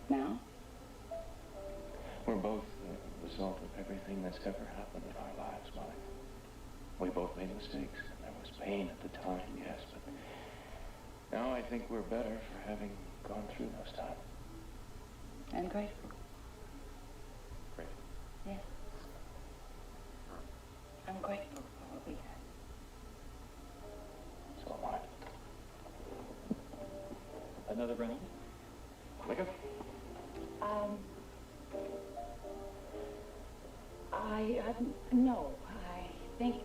Now? We're both the result of everything that's ever happened in our lives, Monica. We both made mistakes, and there was pain at the time, yes, but now I think we're better for having gone through those times. And grateful. Grateful? Yes. I'm grateful for what we had. So am I. Another round? Monica? No, I think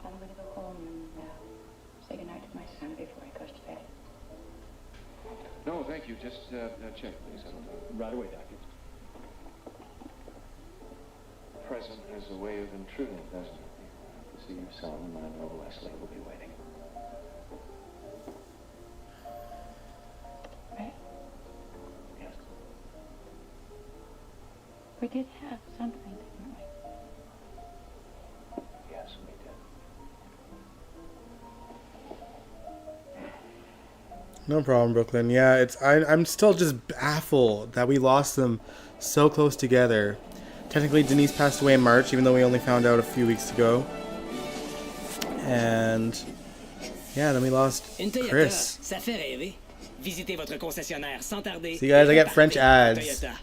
I'm going to go home and say goodnight to my son before he goes to bed. No, thank you. Just check, please. Right away, Doctor. The present has a way of intruding, doesn't it? You have to see your son, and I know Leslie will be waiting. Right? Yes. We did have something, didn't we? Yes, we did. No problem, Brooklyn. Yeah, I'm still just baffled that we lost them so close together. Technically, Denise passed away in March, even though we only found out a few weeks ago. And Yeah, then we lost Une Toyota, Chris. ça fait rêver. Visitez votre concessionnaire sans tarder. See, guys, I get Partez French en ads. Toyota.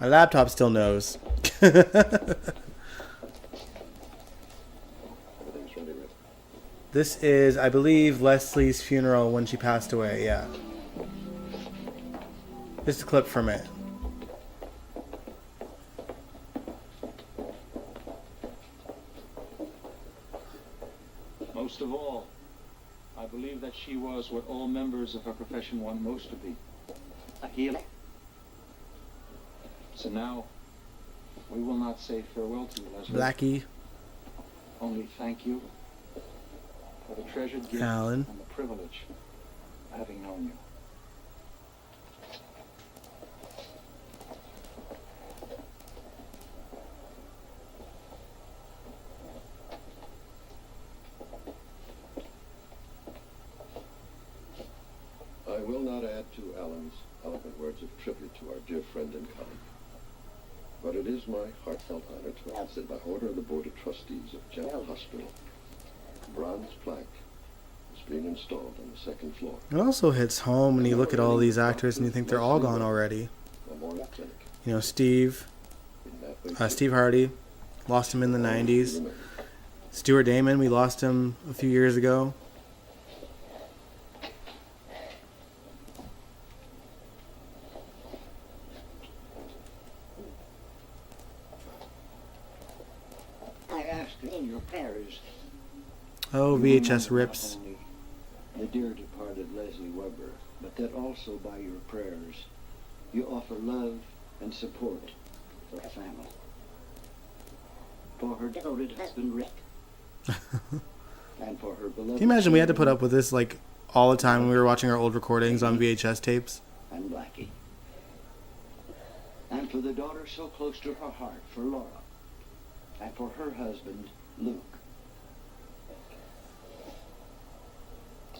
My laptop still knows. This is, I believe, Leslie's funeral when she passed away. Yeah. Just a clip from it. Most of all, I believe that she was what all members of her profession want most to be, a healer. So now, we will not say farewell to you, Leslie. Blackie. Only thank you for the treasured gift Alan. and the privilege of having known you. I will not add to Alan's eloquent words of tribute to our dear friend and colleague. But it is my heartfelt honor to announce that by order of the Board of Trustees of General Hospital, a bronze plaque is being installed on the second floor. It also hits home when you look at all these actors and you think they're all gone already. Memorial Clinic. You know, Steve Hardy, lost him in the 90s. Stuart Damon, we lost him a few years ago. I ask in your prayers. Oh, VHS rips. Not only the dear departed Leslie Weber, but that also by your prayers you offer love and support for her family. For her devoted husband Rick. And for her beloved. Can you imagine we had to put up with this like all the time when we were watching our old recordings on VHS tapes? And Blackie. And for the daughter so close to her heart, for Laura. And for her husband, Luke.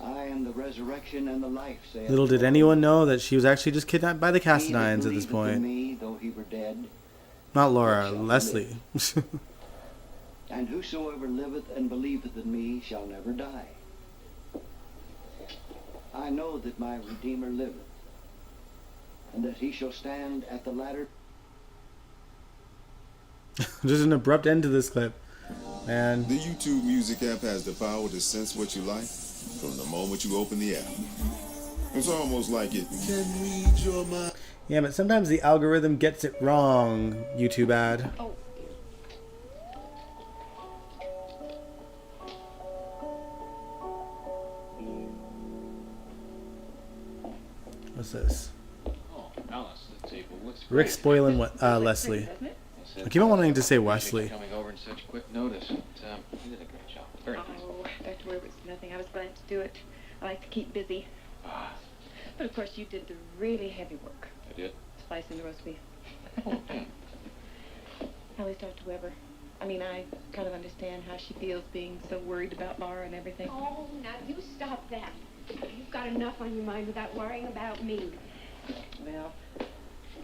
I am the resurrection and the life, saith Little did anyone know that she was actually just kidnapped by the He that Cassadines at this believeth in point. me, though he were dead, Not Laura, Leslie. and whosoever liveth and believeth in me shall never die. I know that my Redeemer liveth, and that he shall stand at the latter. Just an abrupt end to this clip. Man. The YouTube Music app has the power to sense what you like from the moment you open the app. It's almost like it can read your mind. Yeah, but sometimes the algorithm gets it wrong, YouTube ad. Oh. What's this? Oh, Alice, the table looks Rick great. spoiling what? Leslie. I keep on wanting to say Wesley. Coming over in such quick notice. You did a great job. Very nice. Oh, Dr. Weber, it's nothing. I was glad to do it. I like to keep busy. But of course, you did the really heavy work. I did. Slicing the roast beef. Oh, damn. How is Dr. Weber? I mean, I kind of understand how she feels being so worried about Laura and everything. Oh, now you stop that. You've got enough on your mind without worrying about me. Well,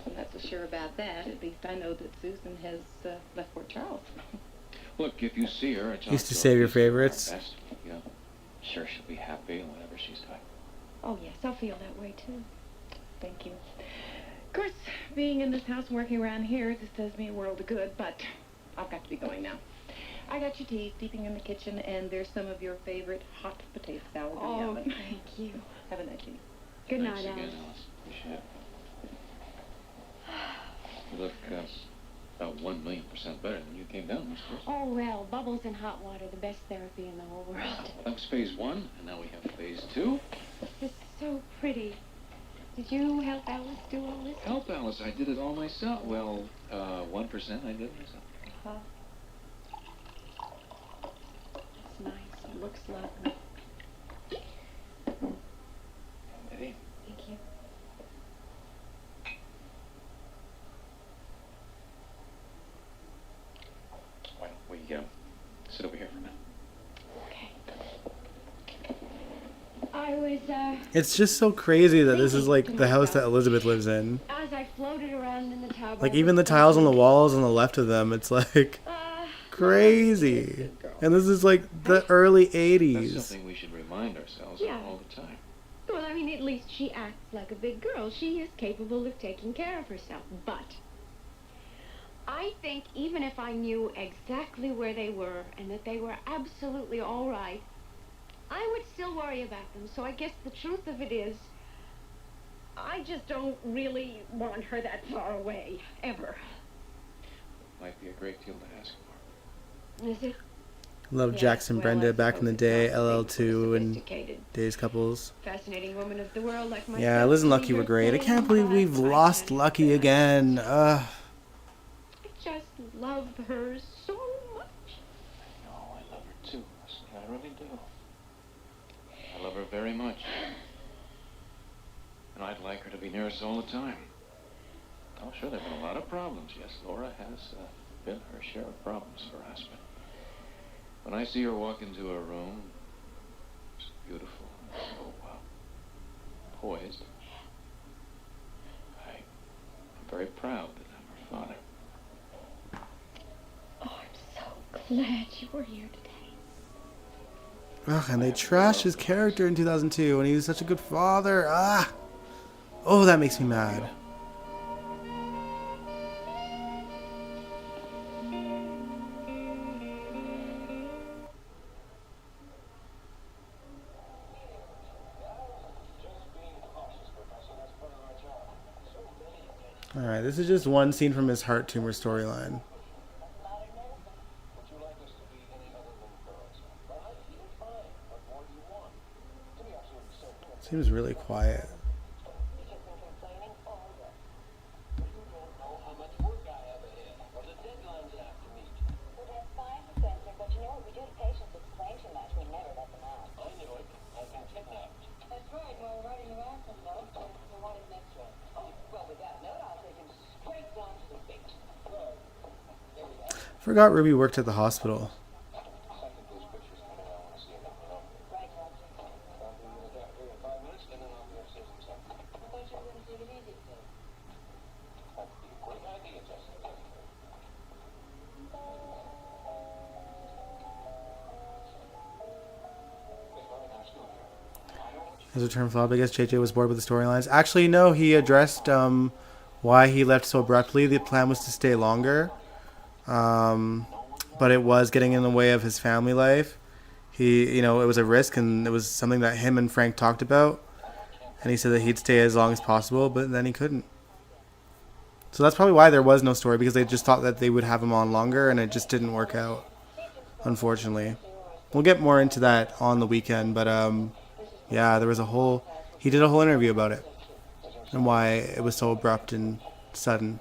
I'm not so sure about that. At least I know that Susan has left Fort Charles. Look, if you see her, it's Used to save your favorites. best. You know, sure she'll be happy and whatever she's doing. Oh, yes, I'll feel that way, too. Thank you. Of course, being in this house and working around here, this does me a world of good, but I've got to be going now. I got your tea steeping in the kitchen, and there's some of your favorite hot potato salad in the oven. Thank you. Have a nice evening. Good night, Thanks again, Alice. Alice. Appreciate it. You look about 1,000,000% better than you came down, Miss Chris. Oh, well, bubbles and hot water, the best therapy in the whole world. That was phase 1, and now we have phase 2. This is so pretty. Did you help Alice do all this? Help, Alice. I did it all myself. Well, 1% I did myself. Huh? It's nice. It looks lovely. Eddie? Thank you. Why don't we sit over here for a minute? I was, It's just so crazy that this is like the house that Elizabeth lives in. as I floated around in the tub. Like I even the was tiles on the thinking, walls on the left of them, it's like crazy. And this is like the early That's 80s. something we should remind ourselves Yeah. of all the time. Well, I mean, at least she acts like a big girl. She is capable of taking care of herself. But I think even if I knew exactly where they were and that they were absolutely all right, I would still worry about them. So I guess the truth of it is, I just don't really want her that far away, ever. Might be a great deal to ask for. Is it? Love Yeah, Jackson well, Brenda I back in the suppose day, it's not LL2 and sophisticated. Days Couples. Fascinating woman of the world like myself. Yeah, Liz and to Lucky be were her great. I thing, can't believe but we've I lost can't Lucky stand again. I just love her so much. Oh, I love her too, Leslie. I really do. I love her very much. And I'd like her to be near us all the time. Oh, sure, there have been a lot of problems. Yes, Laura has been her share of problems for us. But when I see her walk into a room, so beautiful, so poised, I'm very proud that I'm her father. Oh, I'm so glad you were here today. Ugh, and they trashed his character in 2002, and he was such a good father. Oh, that makes me mad. Alright, this is just one scene from his heart tumor storyline. Seems really quiet. Forgot Ruby worked at the hospital. His return flop. I guess JJ was bored with the storylines. Actually, no, he addressed why he left so abruptly. The plan was to stay longer. But it was getting in the way of his family life. It was a risk, and it was something that him and Frank talked about. And he said that he'd stay as long as possible, but then he couldn't. So that's probably why there was no story, because they just thought that they would have him on longer, and it just didn't work out, unfortunately. We'll get more into that on the weekend, but yeah, he did a whole interview about it, and why it was so abrupt and sudden.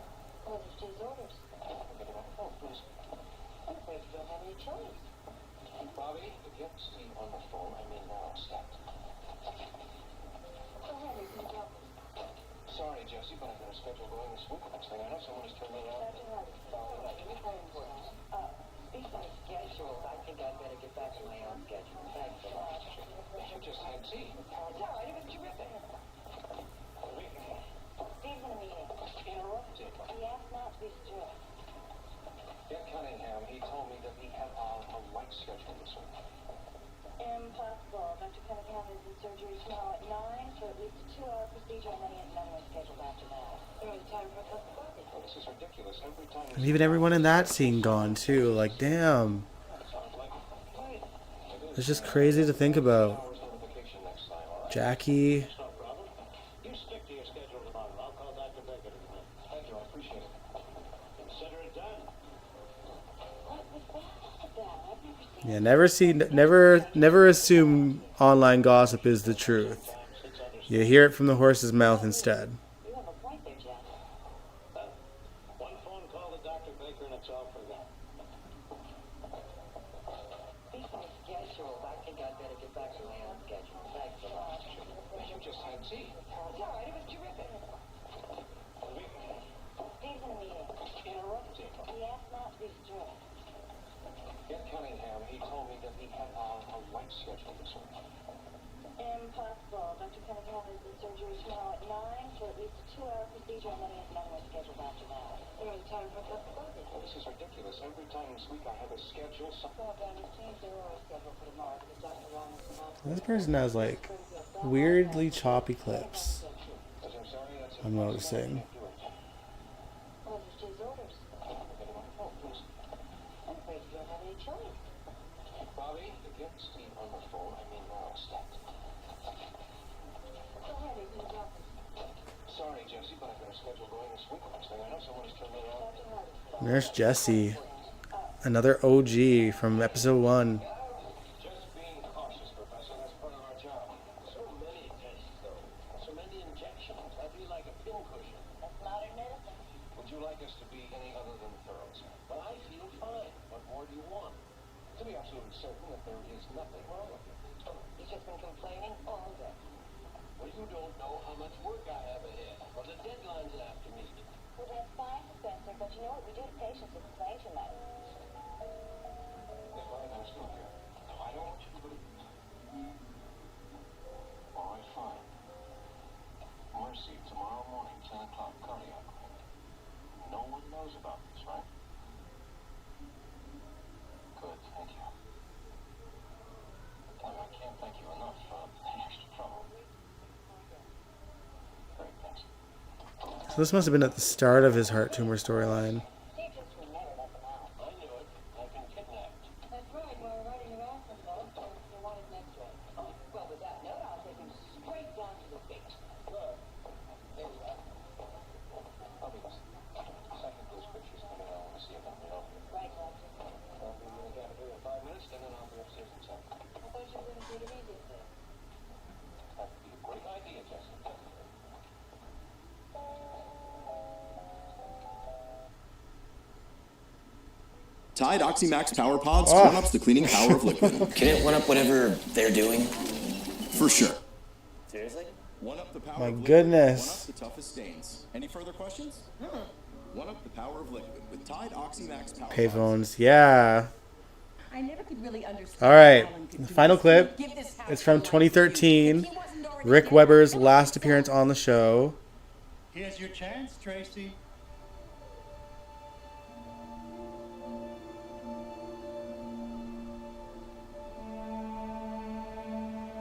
Impossible. Dr. Cunningham is in surgery tomorrow at 9 for at least a 2-hour procedure, and then he has another one scheduled after that. There was time for a cup of coffee. Well, this is ridiculous. Every time And even everyone in that scene gone, too. Like, damn. It's just crazy to think about. Jackie. You stick to your schedule tomorrow. I'll call Dr. Baker in a minute. Thank you. I appreciate it. Consider it done. What was that about? I've never seen Yeah, never assume online gossip is the truth. You hear it from the horse's mouth instead. You have a point there, Jack. One phone call to Dr. Baker and it's all forgotten. These are schedules. I think I'd better get back to my own schedule. Thanks a lot. You just had tea. It's all right. It was terrific. Steve's in a meeting. Interrupting. He asked not to be disturbed. Get Cunningham. He told me that he had a light schedule this week. Impossible. Dr. Cunningham is in surgery tomorrow at 9 for at least a 2-hour procedure, and then he has another one scheduled after that. This is ridiculous. Every time this week I have a schedule. This person has like weirdly choppy clips. I'm noticing. Bobby, get Steve on the phone. I mean, now, stop. Sorry, Jesse, but I've got a schedule going this week. Next thing I know, someone has turned me around. There's Jesse, another OG from episode 1. Just being cautious, Professor. That's part of our job. So many tests, though. So many injections. I'd be like a pincushion. That's modern medicine. Would you like us to be any other than thorough, sir? Well, I feel fine. What more do you want? To be absolutely certain that there is nothing wrong with you. You've just been complaining all day. Well, you don't know how much work I have ahead, or the deadlines I have to meet. Well, that's fine, Professor, but you know what we do to patients is explain to them. If I understood you. No, I don't want you to believe it. All right, fine. Mercy, tomorrow morning, 10 o'clock, cardiac. No one knows about this, right? Good, thank you. I can't thank you enough for the extra trouble. Great, thanks. So this must have been at the start of his heart tumor storyline. I knew it. I've been kidnapped. That's right, we're writing your answer note, so you want it next week. Oh, well, with that note, I'll take him straight down to the beach. Good. There you are. I'll be listening. Second prescription's coming. I want to see if I can help you. Right, Doctor. I'll be in the cafeteria in 5 minutes, and then I'll be upstairs in 7. I thought you were going to do it immediately. That would be a great idea, Jesse. Tide Oxymax Power Pods one-ups the cleaning power of liquid. Can it one up whatever they're doing? For sure. Seriously? One up the power My of liquid. goodness. One up the toughest stains. Any further questions? One up the power of liquid with Tide Oxymax Power Pods. Payphones, yeah. I never could really understand. All right, the final clip is from 2013. Rick Weber's last appearance on the show. Here's your chance, Tracy.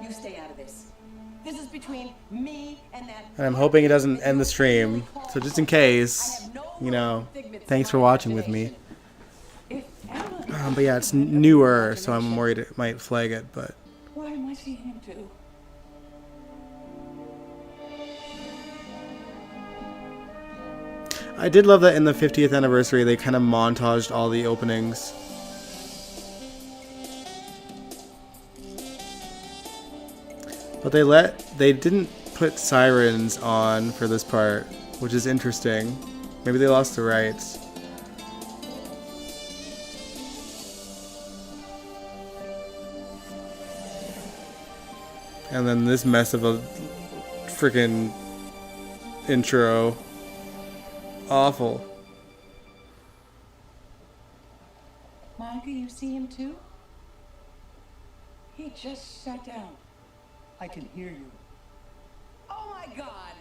You stay out of this. This is between me and that. And I'm hoping it doesn't end the stream. So just in case, you know, thanks for watching with me. But yeah, it's newer, so I'm worried it might flag it, but... Why am I seeing him too? I did love that in the 50th anniversary, they kind of montaged all the openings. But they didn't put sirens on for this part, which is interesting. Maybe they lost the rights. And then this mess of a freaking intro. Awful. Monica, you see him too? He just sat down. I can hear you. Oh my God!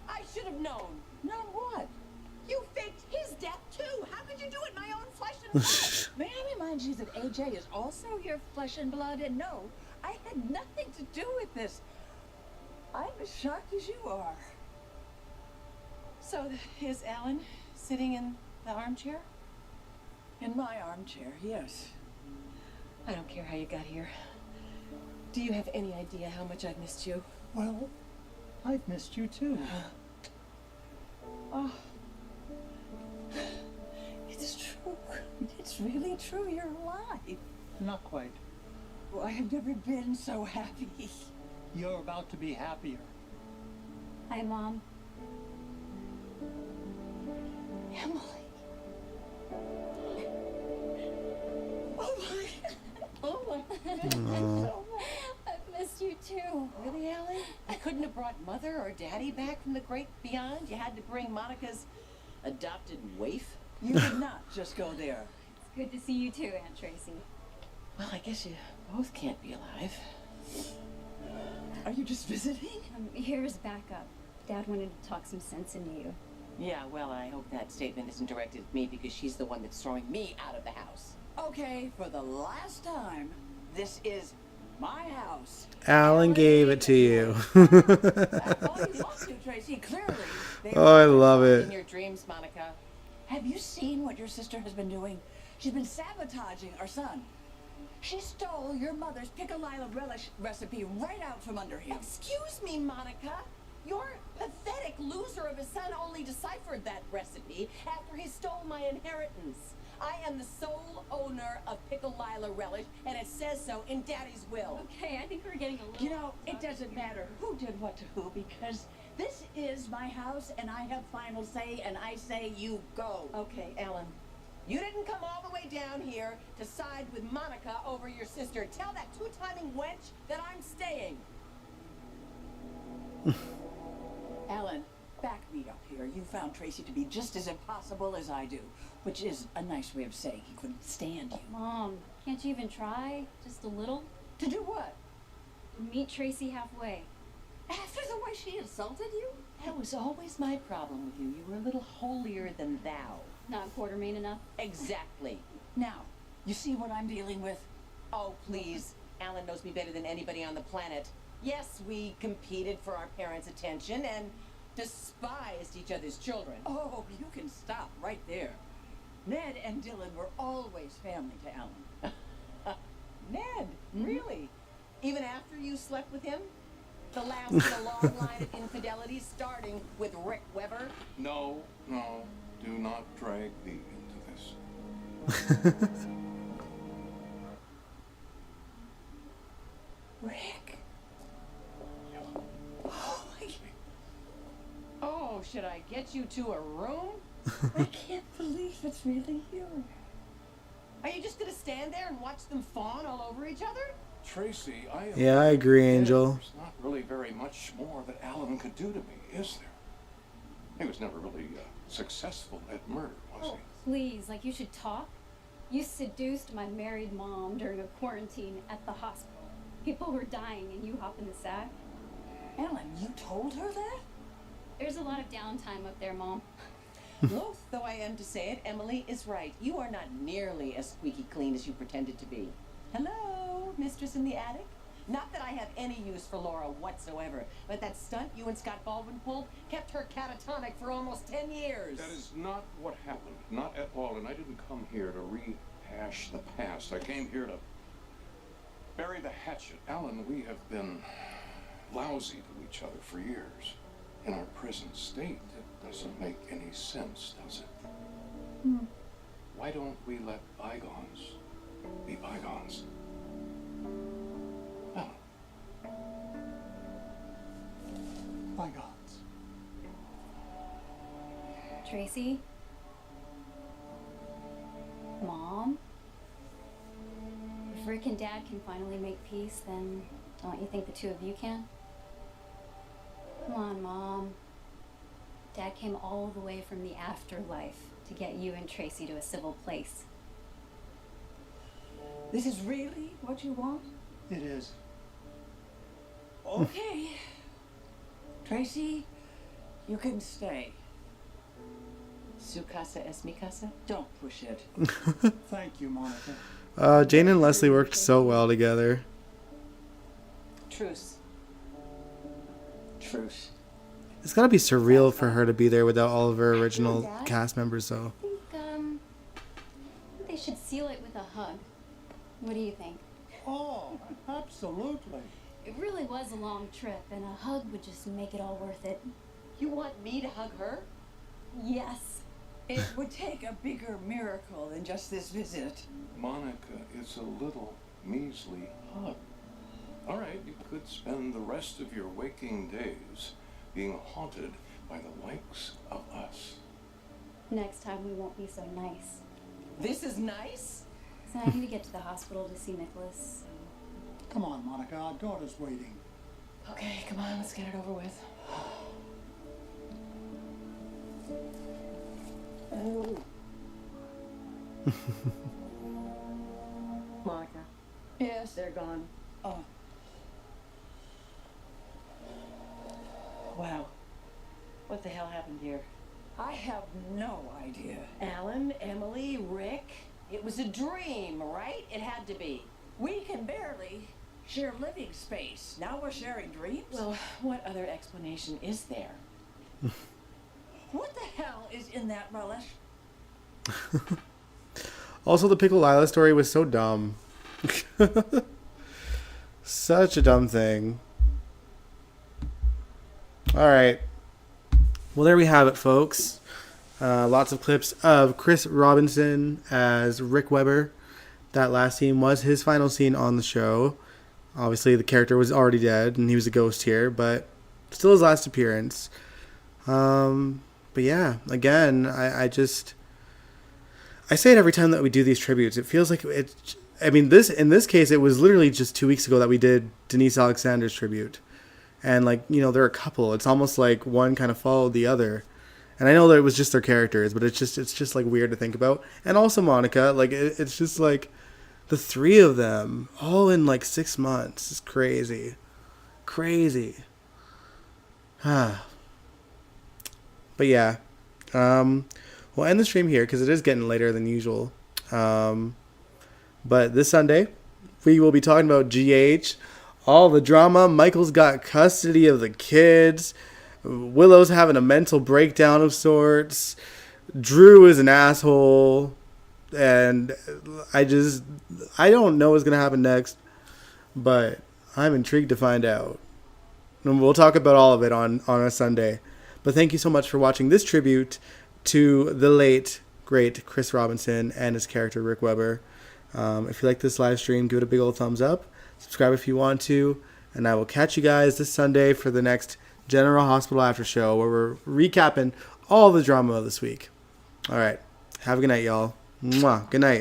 I should have known. Known what? You faked his death too. How could you do it, my own flesh and blood? May I remind you that AJ is also your flesh and blood, and no, I had nothing to do with this. I'm as shocked as you are. So, is Alan sitting in the armchair? In my armchair, yes. I don't care how you got here. Do you have any idea how much I've missed you? Well, I've missed you too. Oh. It's true. It's really true. You're alive. Not quite. Well, I have never been so happy. You're about to be happier. Hi, Mom. Emily. Oh my. Oh my. I've missed you too. Really, Allie? You couldn't have brought Mother or Daddy back from the great beyond? You had to bring Monica's adopted waif? You did not just go there. It's good to see you too, Aunt Tracy. Well, I guess you both can't be alive. Are you just visiting? Here's backup. Dad wanted to talk some sense into you. Yeah, well, I hope that statement isn't directed at me because she's the one that's throwing me out of the house. Okay, for the last time, this is my house. Alan gave it to you. That's all you want to, Tracy. Clearly. Oh, I love In it. your dreams, Monica. Have you seen what your sister has been doing? She's been sabotaging our son. She stole your mother's piccalila relish recipe right out from under him. Excuse me, Monica. Your pathetic loser of a son only deciphered that recipe after he stole my inheritance. I am the sole owner of piccalila relish, and it says so in Daddy's will. Okay, I think we're getting a little... You know, it doesn't matter who did what to who because this is my house and I have final say and I say you go. Okay, Ellen. You didn't come all the way down here to side with Monica over your sister. Tell that two-timing wench that I'm staying. Alan, back me up here. You found Tracy to be just as impossible as I do, which is a nice way of saying he couldn't stand you. Mom, can't you even try? Just a little? To do what? Meet Tracy halfway. After the way she insulted you? That was always my problem with you. You were a little holier than thou. Not Quartermain enough? Exactly. Now, you see what I'm dealing with? Oh, please. Alan knows me better than anybody on the planet. Yes, we competed for our parents' attention and despised each other's children. Oh, you can stop right there. Ned and Dylan were always family to Alan. Ned? Really? Even after you slept with him? The last in a long line of infidelity, starting with Rick Weber? No, no, do not drag me into this. Rick? Oh, should I get you to a room? I can't believe it's really you. Are you just gonna stand there and watch them fawn all over each other? Tracy, I am... Yeah, I agree, Angel. There's not really very much more that Alan could do to me, is there? He was never really successful at murder, was Oh, please, like you should talk. You seduced my married mom during a quarantine at the hospital. People were dying and you hop in the sack. Alan, you told her that? There's a lot of downtime up there, Mom. Loath though I am to say it, Emily is right. You are not nearly as squeaky clean as you pretended to be. Hello, mistress in the attic? Not that I have any use for Laura whatsoever, but that stunt you and Scott Baldwin pulled kept her catatonic for almost 10 years. That is not what happened. Not at all. And I didn't come here to rehash the past. I came here to bury the hatchet. Alan, we have been lousy to each other for years. In our present state, it doesn't make any sense, does it? Why don't we let bygones be bygones? Alan. Bygones. Tracy? Mom? If Rick and Dad can finally make peace, then don't you think the two of you can? Come on, Mom. Dad came all the way from the afterlife to get you and Tracy to a civil place. This is really what you want? It is. Okay. Tracy, you can stay. Su casa es mi casa? Don't push it. Thank you, Monica. Jane and Leslie worked so well together. Truce. Truce. It's gotta be surreal for her to be there without all of her original cast members, though. I think they should seal it with a hug. What do you think? Oh, absolutely. It really was a long trip, and a hug would just make it all worth it. You want me to hug her? Yes. It would take a bigger miracle than just this visit. Monica, it's a little measly hug. All right, you could spend the rest of your waking days being haunted by the likes of us. Next time we won't be so nice. This is nice? So I need to get to the hospital to see Nicholas. Come on, Monica. Our daughter's waiting. Okay, come on, let's get it over with. Oh. Monica. Yes. They're gone. Oh. Wow. What the hell happened here? I have no idea. Alan, Emily, Rick, it was a dream, right? It had to be. We can barely share living space. Now we're sharing dreams? Well, what other explanation is there? What the hell is in that relish? Also, the Pickle Lila story was so dumb. Such a dumb thing. All right. Well, there we have it, folks. Lots of clips of Chris Robinson as Rick Weber. That last scene was his final scene on the show. Obviously, the character was already dead, and he was a ghost here, but still his last appearance. But yeah, again, I say it every time that we do these tributes. It feels like it. I mean, in this case, it was literally just 2 weeks ago that we did Denise Alexander's tribute, and like, you know, there are a couple. It's almost like one kind of followed the other, and I know that it was just their characters, but it's just like weird to think about. And also Monica, like it's just like the three of them all in like 6 months. It's crazy. But yeah, we'll end the stream here because it is getting later than usual. But this Sunday, we will be talking about GH, all the drama. Michael's got custody of the kids. Willow's having a mental breakdown of sorts. Drew is an asshole. And I don't know what's going to happen next, but I'm intrigued to find out. And we'll talk about all of it on a Sunday. But thank you so much for watching this tribute to the late, great Chris Robinson and his character Rick Weber. If you like this live stream, give it a big old thumbs up. Subscribe if you want to. And I will catch you guys this Sunday for the next General Hospital After Show, where we're recapping all the drama of this week. All right. Have a good night, y'all. Mwah. Good night.